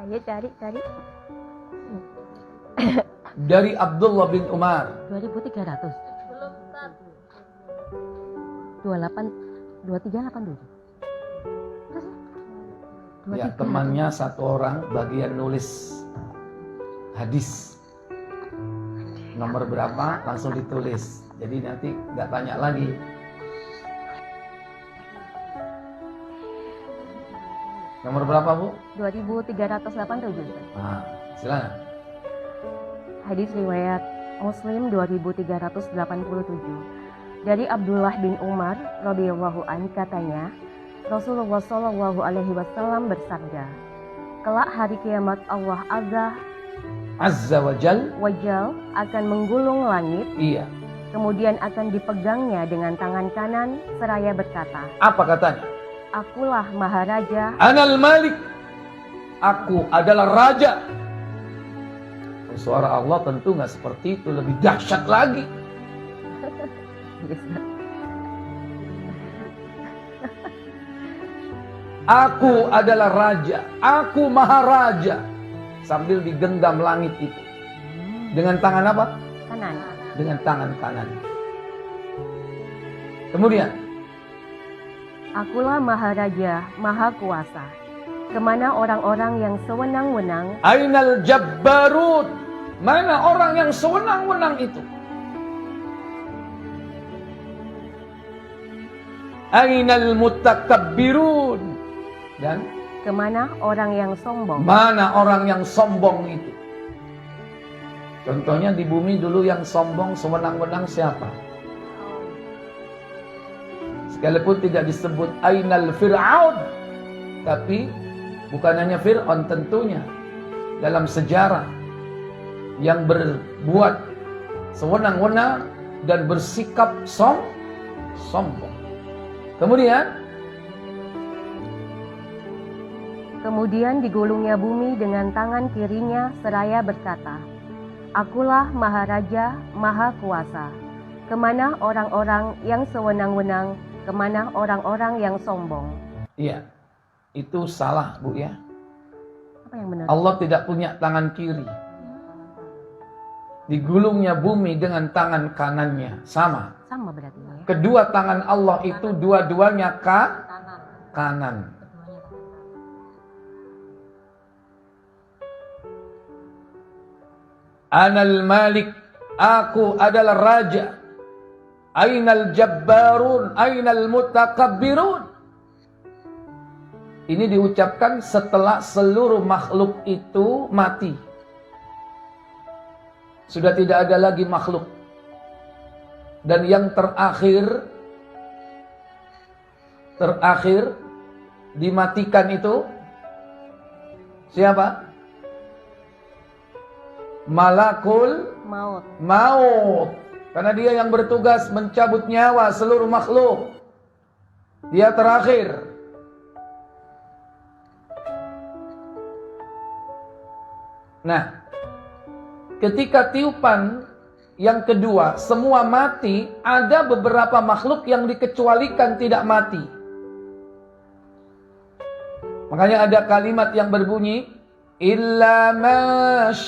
Ayo cari. Dari Abdullah bin Umar. 2300. 2387. Ya, temannya satu orang bagian nulis hadis. Nomor berapa langsung ditulis. Jadi nanti nggak tanya lagi. Nomor berapa, Bu? 2387. Nah, silakan. Hadis riwayat Muslim 2387. Dari Abdullah bin Umar radhiyallahu an katanya, Rasulullah Shallallahu Alaihi Wasallam bersabda, kelak hari kiamat Allah Azza wa Jal. Wajal akan menggulung langit, Iya. kemudian akan dipegangnya dengan tangan kanan seraya berkata, Apa katanya? Akulah Maharaja. Anal Malik. Aku adalah raja. Suara Allah tentu nggak seperti itu, lebih dahsyat lagi. Aku adalah raja, aku maharaja. Sambil digenggam langit itu. Dengan tangan apa? Kanan. Dengan tangan kanan. Kemudian, Akulah Maharaja, Maha Kuasa. Kemana orang-orang yang sewenang-wenang, Ainal Jabbarut. Mana orang yang sewenang-wenang itu? Ainal Mutakabbirun. Dan kemana orang yang sombong. mana orang yang sombong itu? Contohnya di bumi dulu yang sombong sewenang-wenang siapa? Sekalipun tidak disebut Ainal Fir'aun, tapi bukan hanya Fir'aun tentunya. Dalam sejarah yang berbuat sewenang-wenang dan bersikap sombong. Kemudian digulungnya bumi dengan tangan kirinya seraya berkata, Akulah Maharaja, Maha Kuasa. Kemana orang-orang yang sewenang-wenang, kemana orang-orang yang sombong. Iya, itu salah Bu ya. Apa yang benar? Allah tidak punya tangan kiri. Digulungnya bumi dengan tangan kanannya. Sama. Sama berarti ya. Kedua tangan Allah itu dua-duanya kanan. Anal Malik, aku adalah raja. Ainal Jabbarun, ainal Mutakabbirun. Ini diucapkan setelah seluruh makhluk itu mati. Sudah tidak ada lagi makhluk. Dan yang terakhir dimatikan itu siapa? Malakul Maut. Karena dia yang bertugas mencabut nyawa seluruh makhluk. Dia terakhir. Nah, ketika tiupan yang kedua semua mati, ada beberapa makhluk yang dikecualikan tidak mati. Makanya ada kalimat yang berbunyi illa masyaallah,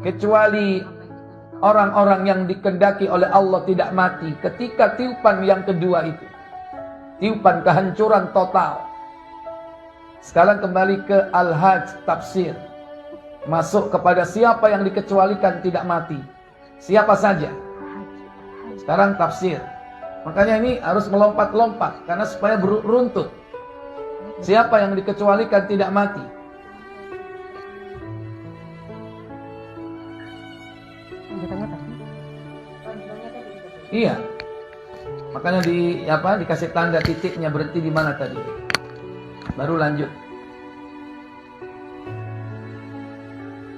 kecuali orang-orang yang dikehendaki oleh Allah tidak mati ketika tiupan yang kedua itu. Tiupan kehancuran total. Sekarang kembali ke Al-Hajj tafsir. Masuk kepada siapa yang dikecualikan tidak mati. Siapa saja. Sekarang tafsir. Makanya ini harus melompat-lompat karena supaya beruntut. Siapa yang dikecualikan tidak mati? Iya. Makanya dikasih tanda titiknya berhenti di mana tadi? Baru lanjut.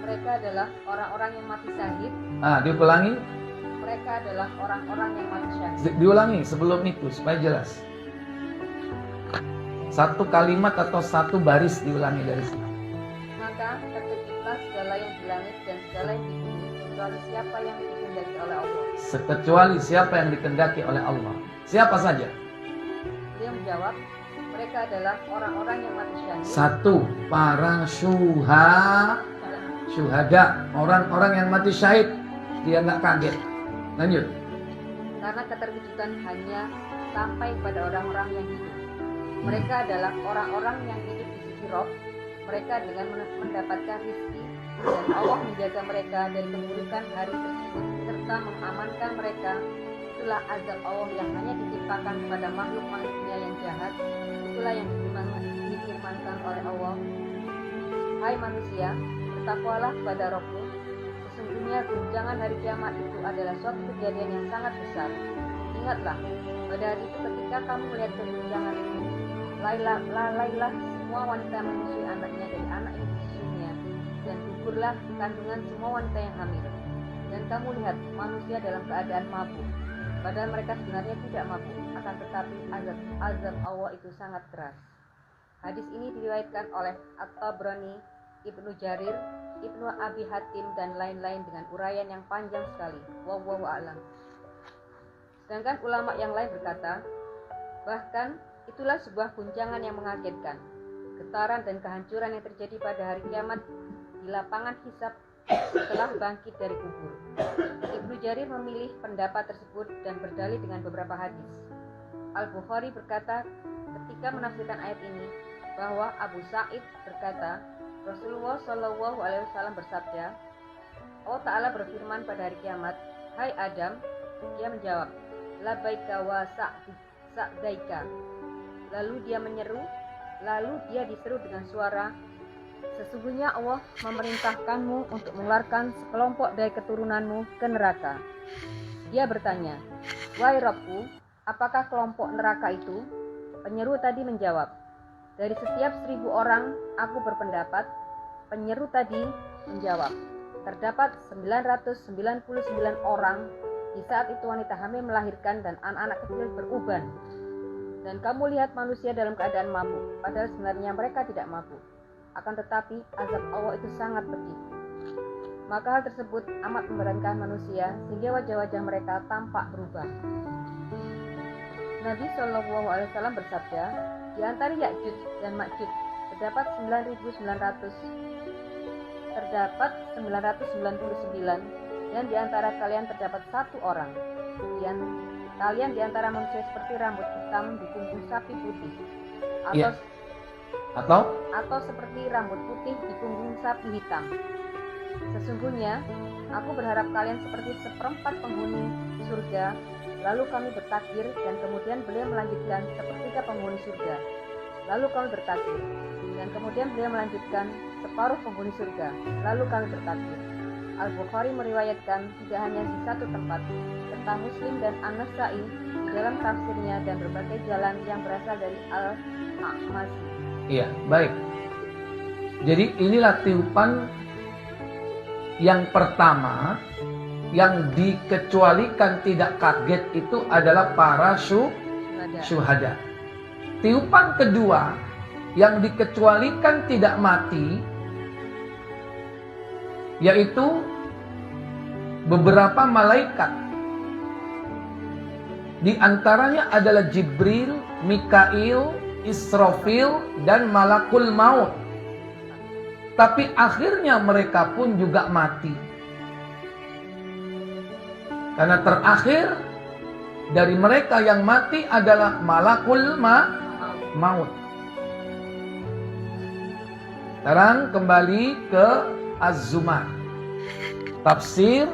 Mereka adalah orang-orang yang mati syahid. Diulangi. Mereka adalah orang-orang yang mati syahid. Diulangi sebelum itu supaya jelas. Satu kalimat atau satu baris diulangi dari sini. Maka terkejutlah segala yang di langit dan segala yang di bumi, kecuali siapa yang dikehendaki oleh Allah. Kecuali siapa yang dikehendaki oleh Allah. Siapa saja? Dia menjawab, mereka adalah orang-orang yang mati syahid. Satu, para syuhada, orang-orang yang mati syahid. Dia nggak kaget. Lanjut. Karena keterkejutan hanya sampai pada orang-orang yang hidup. Mereka adalah orang-orang yang hidup di sisi roh. Mereka dengan mendapatkan rezeki dan Allah menjaga mereka dari keburukan hari tersebut serta mengamankan mereka. Itulah azab Allah yang hanya ditimpakan kepada makhluk manusia yang jahat. Itulah yang difirmankan oleh Allah. Hai manusia, bertakwalah kepada Rabbmu. Sesungguhnya guncangan hari kiamat itu adalah suatu kejadian yang sangat besar. Ingatlah, Pada hari itu ketika kamu melihat keguncangan itu, lalailah semua wanita yang menyusui anaknya dari anak yang disusuinya, dan gugurlah kandungan semua wanita yang hamil. Dan kamu lihat manusia dalam keadaan mabuk, padahal mereka sebenarnya tidak mabuk, akan tetapi azab Allah itu sangat keras. Hadis ini diriwayatkan oleh At-Tabrani, Ibnu Jarir, Ibnu Abi Hatim, dan lain-lain dengan uraian yang panjang sekali. Wallahu a'lam. Sedangkan ulama yang lain berkata, bahkan itulah sebuah guncangan yang mengagetkan, getaran dan kehancuran yang terjadi pada hari kiamat di lapangan hisab setelah bangkit dari kubur. Ibnu Jarir memilih pendapat tersebut dan berdalil dengan beberapa hadis. Al-Bukhari berkata ketika menafsirkan ayat ini bahwa Abu Sa'id berkata, Rasulullah Shallallahu Alaihi Wasallam bersabda, Allah Ta'ala berfirman pada hari kiamat, hai Adam. Dia menjawab, labbaika wa sa'daika. Lalu dia menyeru, lalu dia diseru dengan suara, sesungguhnya Allah memerintahkanmu untuk mengeluarkan sekelompok dari keturunanmu ke neraka. Dia bertanya, wahai Rabbku, apakah kelompok neraka itu? Penyeru tadi menjawab, dari setiap 1000 orang aku berpendapat. Penyeru tadi menjawab, terdapat 999 orang. Di saat itu wanita hamil melahirkan dan anak-anak kecil beruban. Dan kamu lihat manusia dalam keadaan mabuk, padahal sebenarnya mereka tidak mabuk. Akan tetapi azab Allah itu sangat pedih. Maka hal tersebut amat memberatkan manusia sehingga wajah-wajah mereka tampak berubah. Nabi Shallallahu Alaihi Wasallam bersabda, di antara Ya'juj dan Ma'juj terdapat 999 dan di antara kalian terdapat 1 orang. Kalian di antara manusia seperti rambut hitam di punggung sapi putih, atau seperti rambut putih di punggung sapi hitam. Sesungguhnya aku berharap kalian seperti seperempat penghuni surga. Lalu kami bertakbir dan kemudian beliau melanjutkan sepertiga penghuni surga. Lalu kami bertakbir dan kemudian beliau melanjutkan separuh penghuni surga. Lalu kami bertakbir. Al-Bukhari meriwayatkan tidak hanya di satu tempat, serta Muslim dan An-Nasa'i di dalam tafsirnya dan berbagai jalan yang berasal dari Al-Ma'masi. Iya, baik. Jadi inilah tiupan yang pertama yang dikecualikan tidak kaget itu adalah para syuhada. Tiupan kedua yang dikecualikan tidak mati yaitu beberapa malaikat. Di antaranya adalah Jibril, Mikail, Israfil, dan Malakul Maut. Tapi akhirnya mereka pun juga mati. Karena terakhir dari mereka yang mati adalah Malakul Maut. Sekarang kembali ke Az-Zumar. Tafsir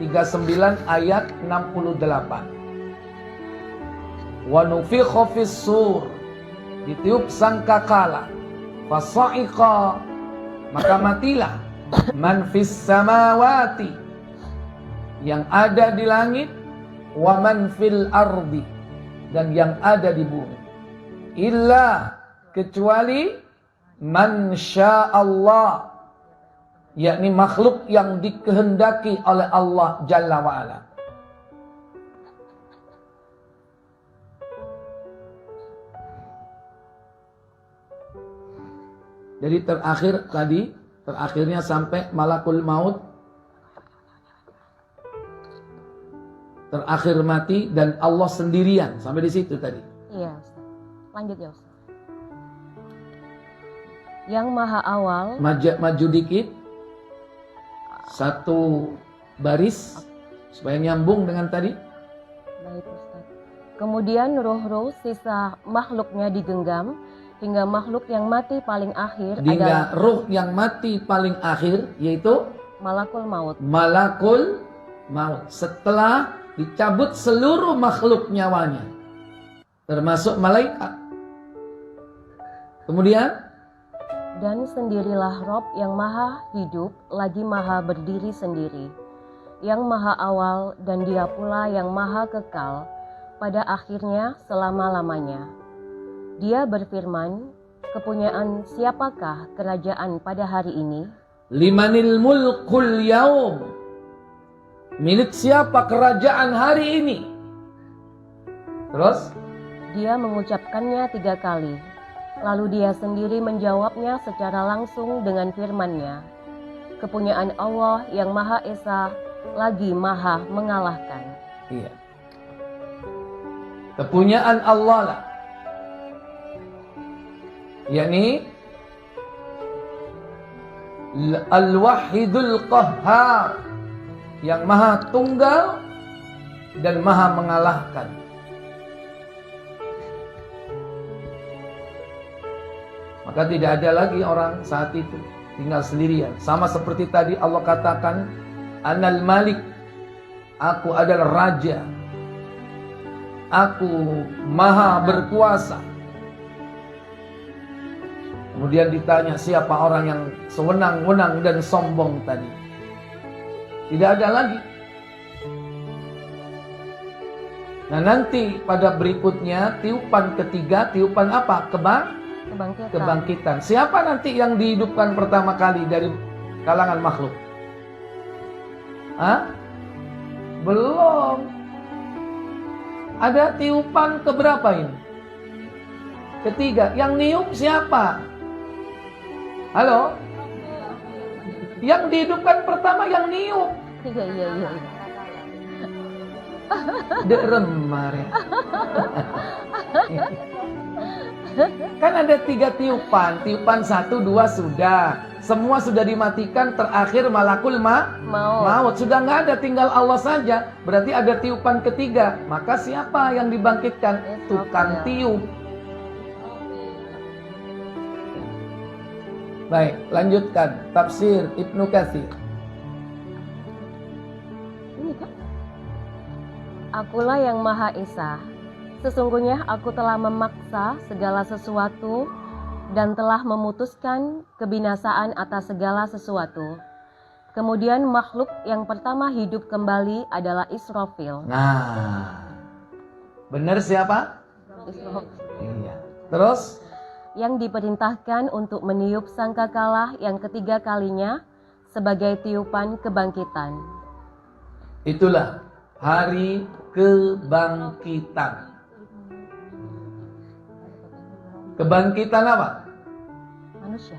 39 ayat 68. Wa nufikha fis sur, ditiup sangkakala, fasa'iqa, maka matilah man fis samawati, yang ada di langit, wa man fil ardi, dan yang ada di bumi, illa, kecuali man sya'allah, yakni makhluk yang dikehendaki oleh Allah Jalla wa'ala. Jadi terakhirnya sampai Malakul Maut, terakhir mati dan Allah sendirian, sampai di situ tadi. Iya, Ustaz. Lanjut ya, Ustaz. Yang maha awal, maju dikit, satu baris supaya nyambung dengan tadi. baik Ustaz. Kemudian roh-roh sisa makhluknya digenggam hingga makhluk yang mati paling akhir adalah roh yang mati paling akhir, yaitu Malakul Maut. Malakul Maut. Setelah dicabut seluruh makhluk nyawanya, termasuk malaikat. Kemudian, dan sendirilah Rob yang maha hidup lagi maha berdiri sendiri, yang maha awal, dan dia pula yang maha kekal, pada akhirnya selama-lamanya. Dia berfirman, kepunyaan siapakah kerajaan pada hari ini? Limanil mulkul yaum. Milik siapa kerajaan hari ini? Terus? Dia mengucapkannya 3 kali. Lalu dia sendiri menjawabnya secara langsung dengan firman-Nya, kepunyaan Allah yang Maha Esa lagi Maha mengalahkan. Iya. Kepunyaan Allah lah. yakni Al-Wahidul Qahhar, yang maha tunggal dan maha mengalahkan. Maka tidak ada lagi orang saat itu tinggal sendirian. Sama seperti tadi Allah katakan, Anal Malik, aku adalah raja, aku maha berkuasa. Kemudian ditanya siapa orang yang sewenang-wenang dan sombong tadi. Tidak ada lagi. Nah nanti pada berikutnya tiupan ketiga, tiupan apa? Kebangkitan. Siapa nanti yang dihidupkan pertama kali dari kalangan makhluk? Hah? Belum. Ada tiupan keberapa ini? Ketiga. Yang niup siapa? Halo? Yang dihidupkan pertama yang niup. Iya. Dek remar ya. Kan ada 3 tiupan. Tiupan 1, 2 sudah. Semua sudah dimatikan, terakhir malakul maut. Sudah nggak ada, tinggal Allah saja. Berarti ada tiupan ketiga. Maka siapa yang dibangkitkan? Tukang tiup. Baik, lanjutkan. Tafsir Ibnu Katsir. Akulah yang Maha Esa. Sesungguhnya aku telah memaksa segala sesuatu dan telah memutuskan kebinasaan atas segala sesuatu. Kemudian makhluk yang pertama hidup kembali adalah Israfil. Nah, benar siapa? Israfil. Iya. Terus? Yang diperintahkan untuk meniup sangkakala yang ketiga kalinya sebagai tiupan kebangkitan. Itulah hari kebangkitan. Kebangkitan apa? Manusia.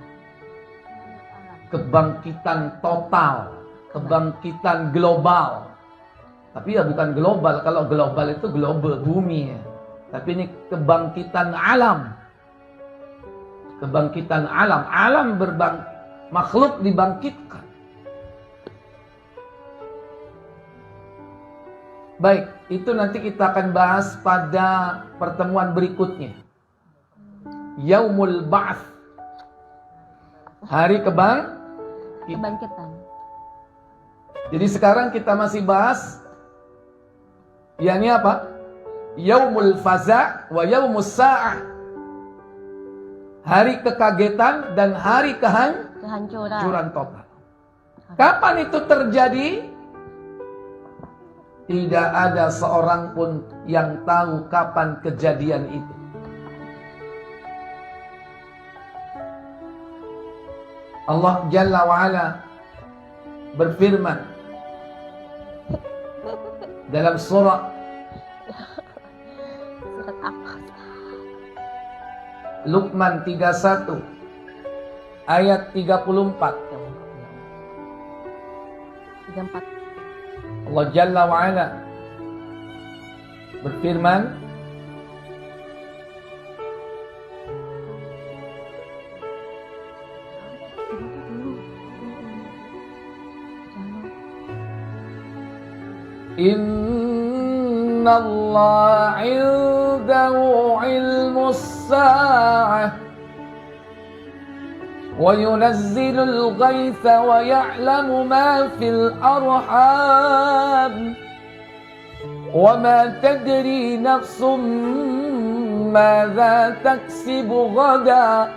Kebangkitan total, kebangkitan global. Tapi ya bukan global, kalau global itu global, bumi ya. Tapi ini kebangkitan alam. Kebangkitan alam, makhluk dibangkitkan. Baik, itu nanti kita akan bahas pada pertemuan berikutnya. Yaumul Ba'ts. Hari kebangkitan. Jadi sekarang kita masih bahas yakni apa? Yaumul Faza' wa Yaumus Sa'ah. Hari kekagetan dan hari kehancuran total. Kapan itu terjadi? Tidak ada seorang pun yang tahu kapan kejadian itu. Allah Jalla wa'ala berfirman dalam surah Luqman 31 ayat 34. Allah Jalla wa'ala berfirman, Inna Allah indahu ilmus sa'ah wa yunazzilul ghaitha wa ya'lamu ma fil arham wa ma tadri nafsum madza taksibu ghadan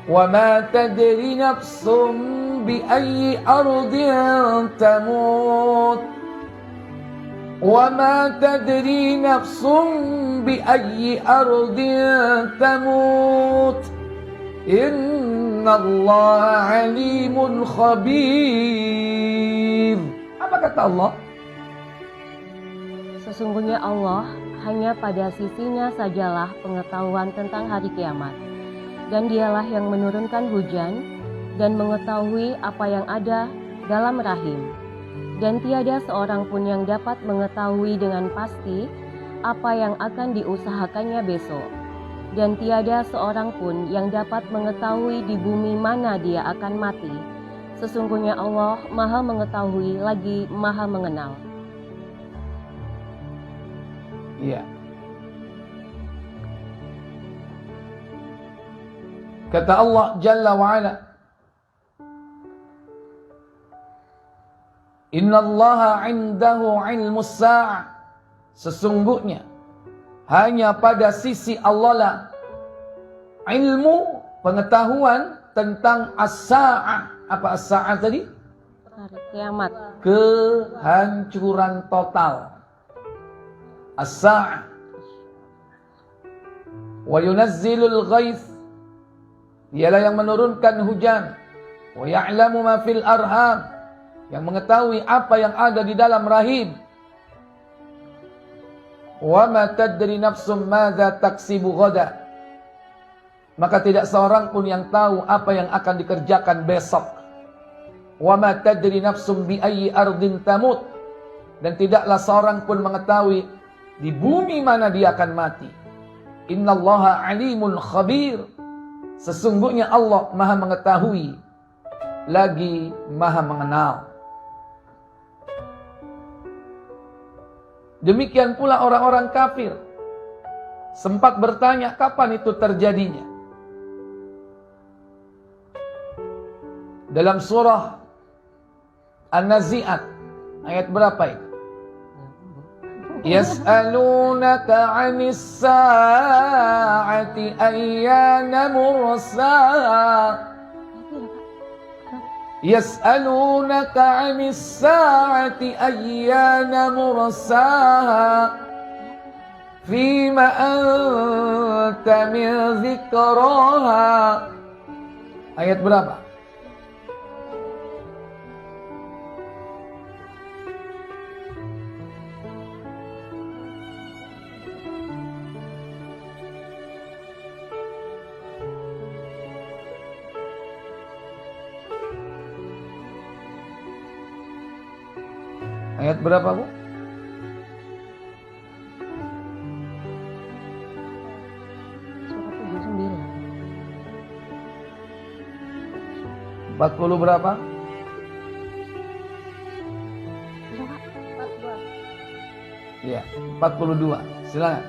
wa ma tadri nafsum bi ayyi ardin tamut وَمَا تَدْرِي نَفْسٌ بِأَيِّ أَرْضٍ تَمُوتُ إِنَّ اللَّهَ عَلِيمٌ خَبِيرٌ. Apa kata Allah? Sesungguhnya Allah hanya pada sisinya sajalah pengetahuan tentang hari kiamat. Dan dialah yang menurunkan hujan dan mengetahui apa yang ada dalam rahim. Dan tiada seorang pun yang dapat mengetahui dengan pasti apa yang akan diusahakannya besok. Dan tiada seorang pun yang dapat mengetahui di bumi mana dia akan mati. Sesungguhnya Allah Maha Mengetahui lagi Maha Mengenal. Iya. Kata Allah Jalla wa'ala, Inna Allaha indahu ilmus sa'ah. Sesungguhnya hanya pada sisi Allah lah ilmu pengetahuan tentang as-sa'ah. Apa as-sa'ah tadi? Hari kiamat. Kehancuran total. As-sa'ah. Wa yunazzilul ghaith. Dialah yang menurunkan hujan. Wa ya'lamu ma fil arham. Yang mengetahui apa yang ada di dalam rahim. Wa ma tadri nafsum madza taksibu ghada. Maka tidak seorang pun yang tahu apa yang akan dikerjakan besok. Wa ma tadri nafsum bi ayyi ardin tamut. Dan tidaklah seorang pun mengetahui di bumi mana dia akan mati. Innallaha alimun khabir. Sesungguhnya Allah Maha Mengetahui lagi Maha Mengenal. Demikian pula orang-orang kafir sempat bertanya kapan itu terjadinya. Dalam surah An-Nazi'at ayat berapa itu? Yas'alunaka 'anis sa'ati ayyana mursaha. يسألونك عن الساعة أيان مرساها فيما أنت من ذكراها. Ayat berapa? Ayat berapa, Bu? Surah 79. 40 berapa? Iya, 42. Silakan.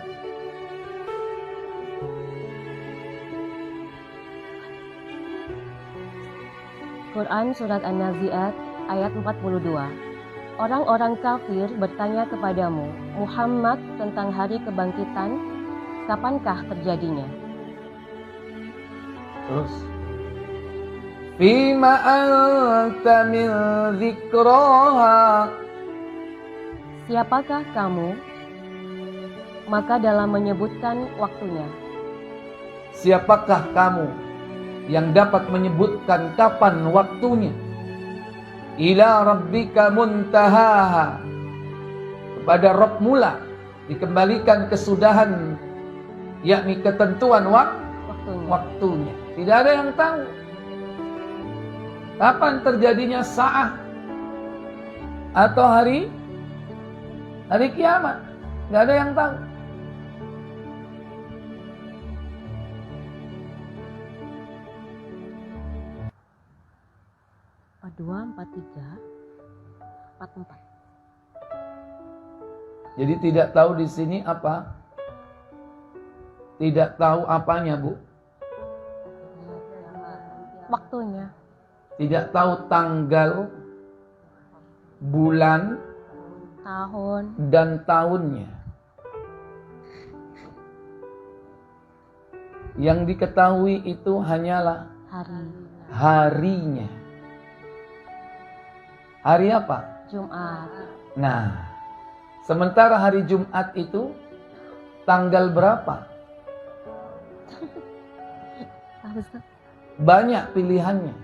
Quran Surat An-Nazi'at ayat 42. Orang-orang kafir bertanya kepadamu, Muhammad, tentang hari kebangkitan, kapankah terjadinya? Terus. Fima anta min dzikraha. Siapakah kamu? Maka dalam menyebutkan waktunya. Siapakah kamu yang dapat menyebutkan kapan waktunya? Ila rabbika muntahaha. Kepada Rabb mula dikembalikan kesudahan, yakni ketentuan waktunya. Tidak ada yang tahu kapan terjadinya sa'ah atau hari kiamat. Tidak ada yang tahu. Dua, 43, 44. Jadi tidak tahu di sini apa? Tidak tahu apanya, Bu? Waktunya. Tidak tahu tanggal, bulan, Tahun. dan tahunnya. Yang diketahui itu hanyalah harinya. Hari apa? Jumat. Nah, Sementara hari Jumat itu tanggal berapa? Banyak pilihannya.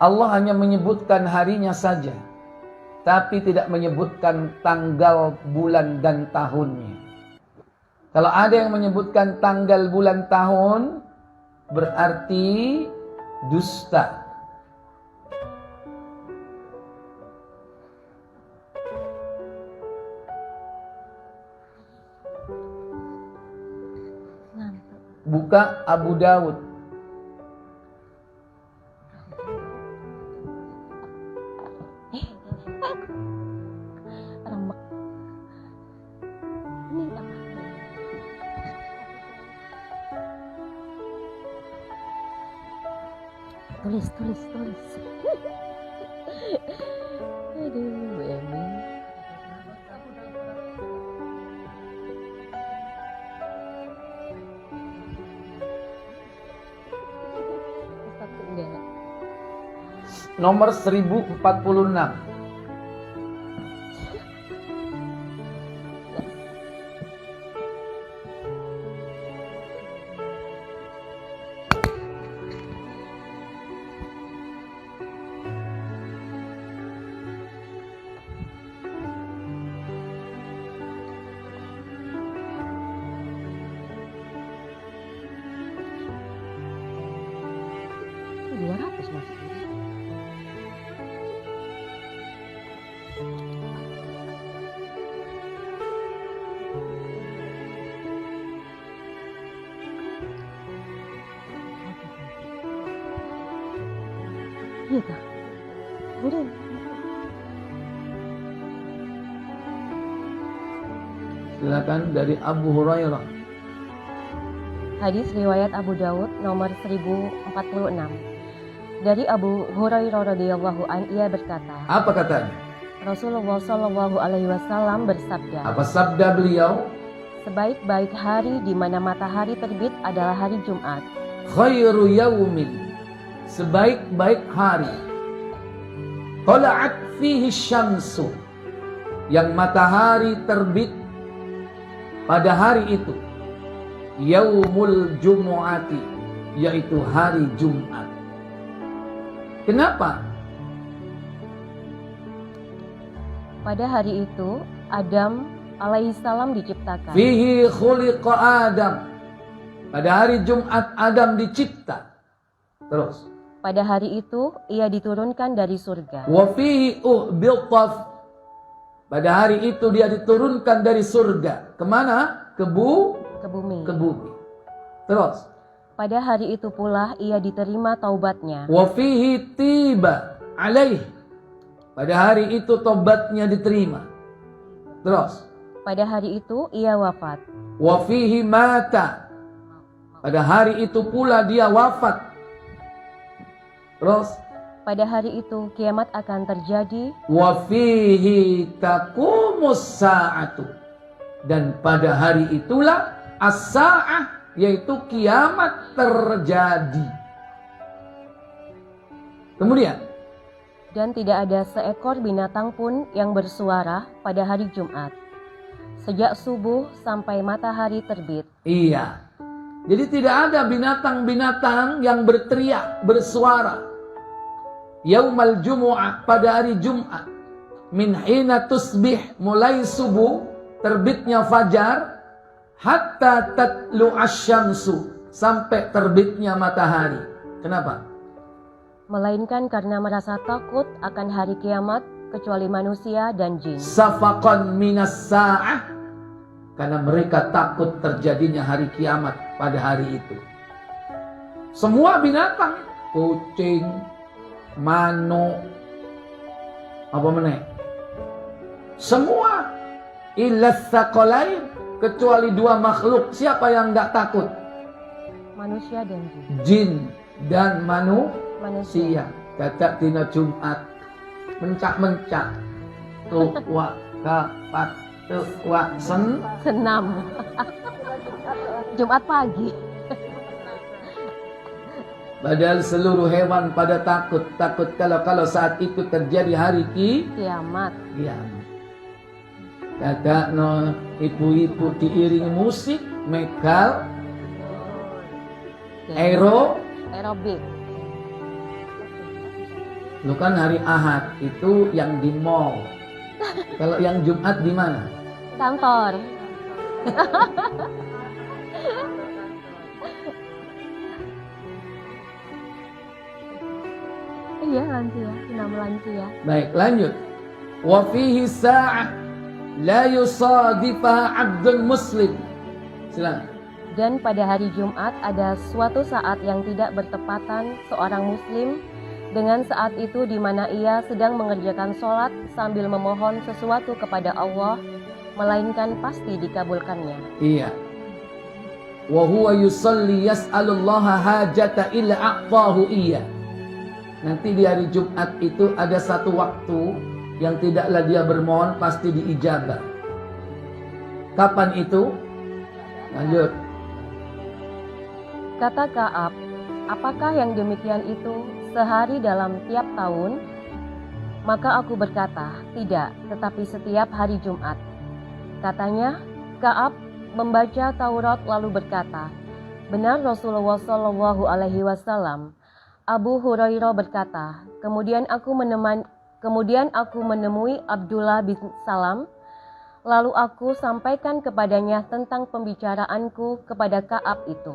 Allah hanya menyebutkan harinya saja, tapi tidak menyebutkan tanggal, bulan, dan tahunnya. Kalau ada yang menyebutkan tanggal, bulan, tahun, berarti dusta. Buka Abu Dawud. Tulis. Aduh, Bu Emi. Nomor 1046. Iya kah? Udah. Silakan dari Abu Hurairah. Hadis riwayat Abu Daud nomor 1046. Dari Abu Hurairah radhiyallahu an, ia berkata, Apa katanya? Rasulullah Shallallahu alaihi wasallam bersabda, Apa sabda beliau? sebaik-baik hari di mana matahari terbit adalah hari Jumat. Khairu yaumin, sebaik-baik hari, tala'at fihi syamsu, yang matahari terbit pada hari itu, yaumul jumu'ati, yaitu hari Jumat. Kenapa? Pada hari itu Adam alaihissalam diciptakan. Fihi khuliqa Adam, pada hari Jumat Adam dicipta. Terus, Pada hari itu ia diturunkan dari surga. wa fihi uhbitaf, pada hari itu dia diturunkan dari surga. Kemana? Ke Ke bumi. bumi. Terus, Pada hari itu pula ia diterima taubatnya. wa fihi tiba alaih, pada hari itu taubatnya diterima. Terus, Pada hari itu ia wafat. wa fihi mata, pada hari itu pula dia wafat. Terus, Pada hari itu kiamat akan terjadi. wa fihi taqumus sa'atu, dan pada hari itulah as-sa'ah, yaitu kiamat terjadi. Kemudian, Dan tidak ada seekor binatang pun yang bersuara pada hari Jumat, sejak subuh sampai matahari terbit. iya, jadi tidak ada binatang-binatang yang berteriak, bersuara yaumal jumu'ah, pada hari Jumat, min hina tusbih, mulai subuh terbitnya fajar, hatta tatlu asyamsu, sampai terbitnya matahari. Kenapa? Melainkan karena merasa takut akan hari kiamat, kecuali manusia dan jin. Safaqan minas sa'ah, karena mereka takut terjadinya hari kiamat pada hari itu. Semua binatang, kucing, mano, apa meneh, semua illas tsaqalain, kecuali dua makhluk. Siapa yang enggak takut? Manusia dan jin. Jin dan manusia. Kata dina Jumat mencak-mencak, tuwa kapat tuwa Senam. Jumat pagi. Padahal seluruh hewan pada takut kalau saat itu terjadi hari Kiamat. kiamat. Kata no ibu-ibu diiringi musik, megal, Aerobik. Lu kan hari Ahad itu yang di mall. Kalau yang Jumat di mana? Kantor. Iya, lansia, nama lansia. Baik, lanjut. Wa fihi sa'ah la yusadifa 'abdun muslim. Silakan. Dan pada hari Jumat ada suatu saat yang tidak bertepatan seorang muslim dengan saat itu di mana ia sedang mengerjakan sholat sambil memohon sesuatu kepada Allah, melainkan pasti dikabulkannya. Iya. Wa huwa yusalli yas'alullaha hajata illa a'tahu iya. Nanti di hari Jumat itu ada satu waktu yang tidaklah dia bermohon pasti diijabah. Kapan itu? Lanjut. Kata Ka'ab, apakah yang demikian itu sehari dalam tiap tahun? Maka aku berkata, tidak, tetapi setiap hari Jumat. Katanya, Ka'ab membaca Taurat lalu berkata, benar Rasulullah SAW. Abu Hurairah berkata, kemudian aku menemui Abdullah bin Salam, lalu aku sampaikan kepadanya tentang pembicaraanku kepada Ka'ab itu.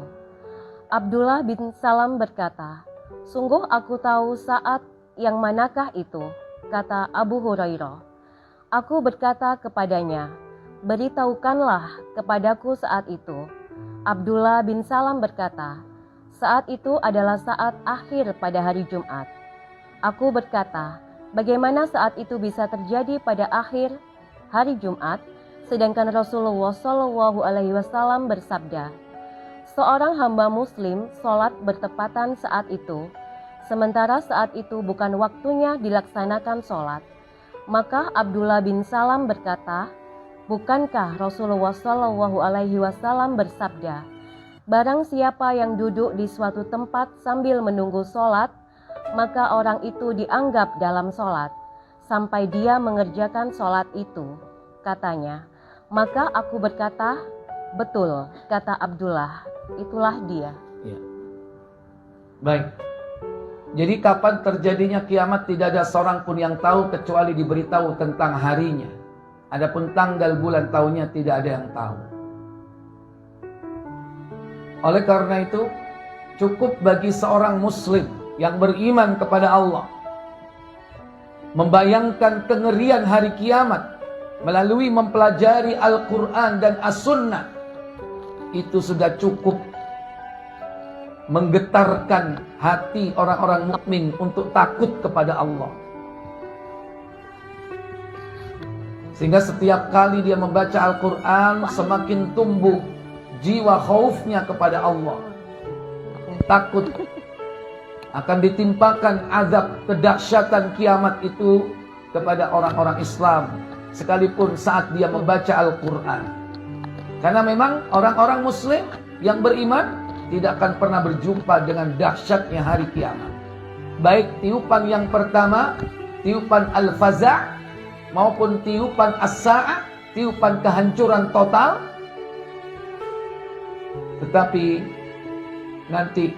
Abdullah bin Salam berkata, sungguh aku tahu saat yang manakah itu, kata Abu Hurairah. Aku berkata kepadanya, beritahukanlah kepadaku saat itu. Abdullah bin Salam berkata, saat itu adalah saat akhir pada hari Jumat. Aku berkata, bagaimana saat itu bisa terjadi pada akhir hari Jumat, sedangkan Rasulullah SAW bersabda, seorang hamba muslim sholat bertepatan saat itu, sementara saat itu bukan waktunya dilaksanakan sholat. Maka Abdullah bin Salam berkata, bukankah Rasulullah SAW bersabda, barang siapa yang duduk di suatu tempat sambil menunggu sholat, maka orang itu dianggap dalam sholat, sampai dia mengerjakan sholat itu, katanya. Maka aku berkata, betul, kata Abdullah, itulah dia. Ya. Baik. Jadi kapan terjadinya kiamat tidak ada seorang pun yang tahu kecuali diberitahu tentang harinya. Adapun tanggal bulan tahunnya tidak ada yang tahu. Oleh karena itu, cukup bagi seorang muslim yang beriman kepada Allah membayangkan kengerian hari kiamat melalui mempelajari Al-Quran dan As-Sunnah. Itu sudah cukup menggetarkan hati orang-orang mukmin untuk takut kepada Allah. Sehingga setiap kali dia membaca Al-Quran semakin tumbuh jiwa khaufnya kepada Allah. Takut akan ditimpakan azab kedahsyatan kiamat itu kepada orang-orang Islam, sekalipun saat dia membaca Al-Quran. Karena memang orang-orang muslim yang beriman tidak akan pernah berjumpa dengan dahsyatnya hari kiamat. Baik tiupan yang pertama, tiupan al-faza' maupun tiupan as-sa'ah, tiupan kehancuran total. Tetapi nanti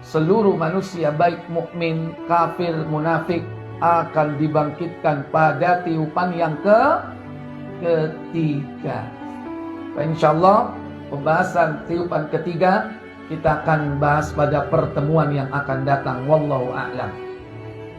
seluruh manusia baik mukmin, kafir, munafik akan dibangkitkan pada tiupan yang ketiga. Insyaallah pembahasan tiupan ketiga kita akan bahas pada pertemuan yang akan datang. Wallahu a'lam.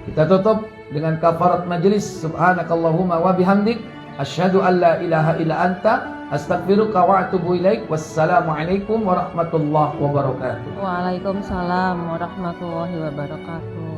Kita tutup dengan kafarat majlis. Subhanakallahumma wa bihamdik asyhadu an la ilaha illa anta astaghfiruka wa atubu ilaik. Wassalamualaikum warahmatullahi wabarakatuh. Waalaikumsalam warahmatullahi wabarakatuh.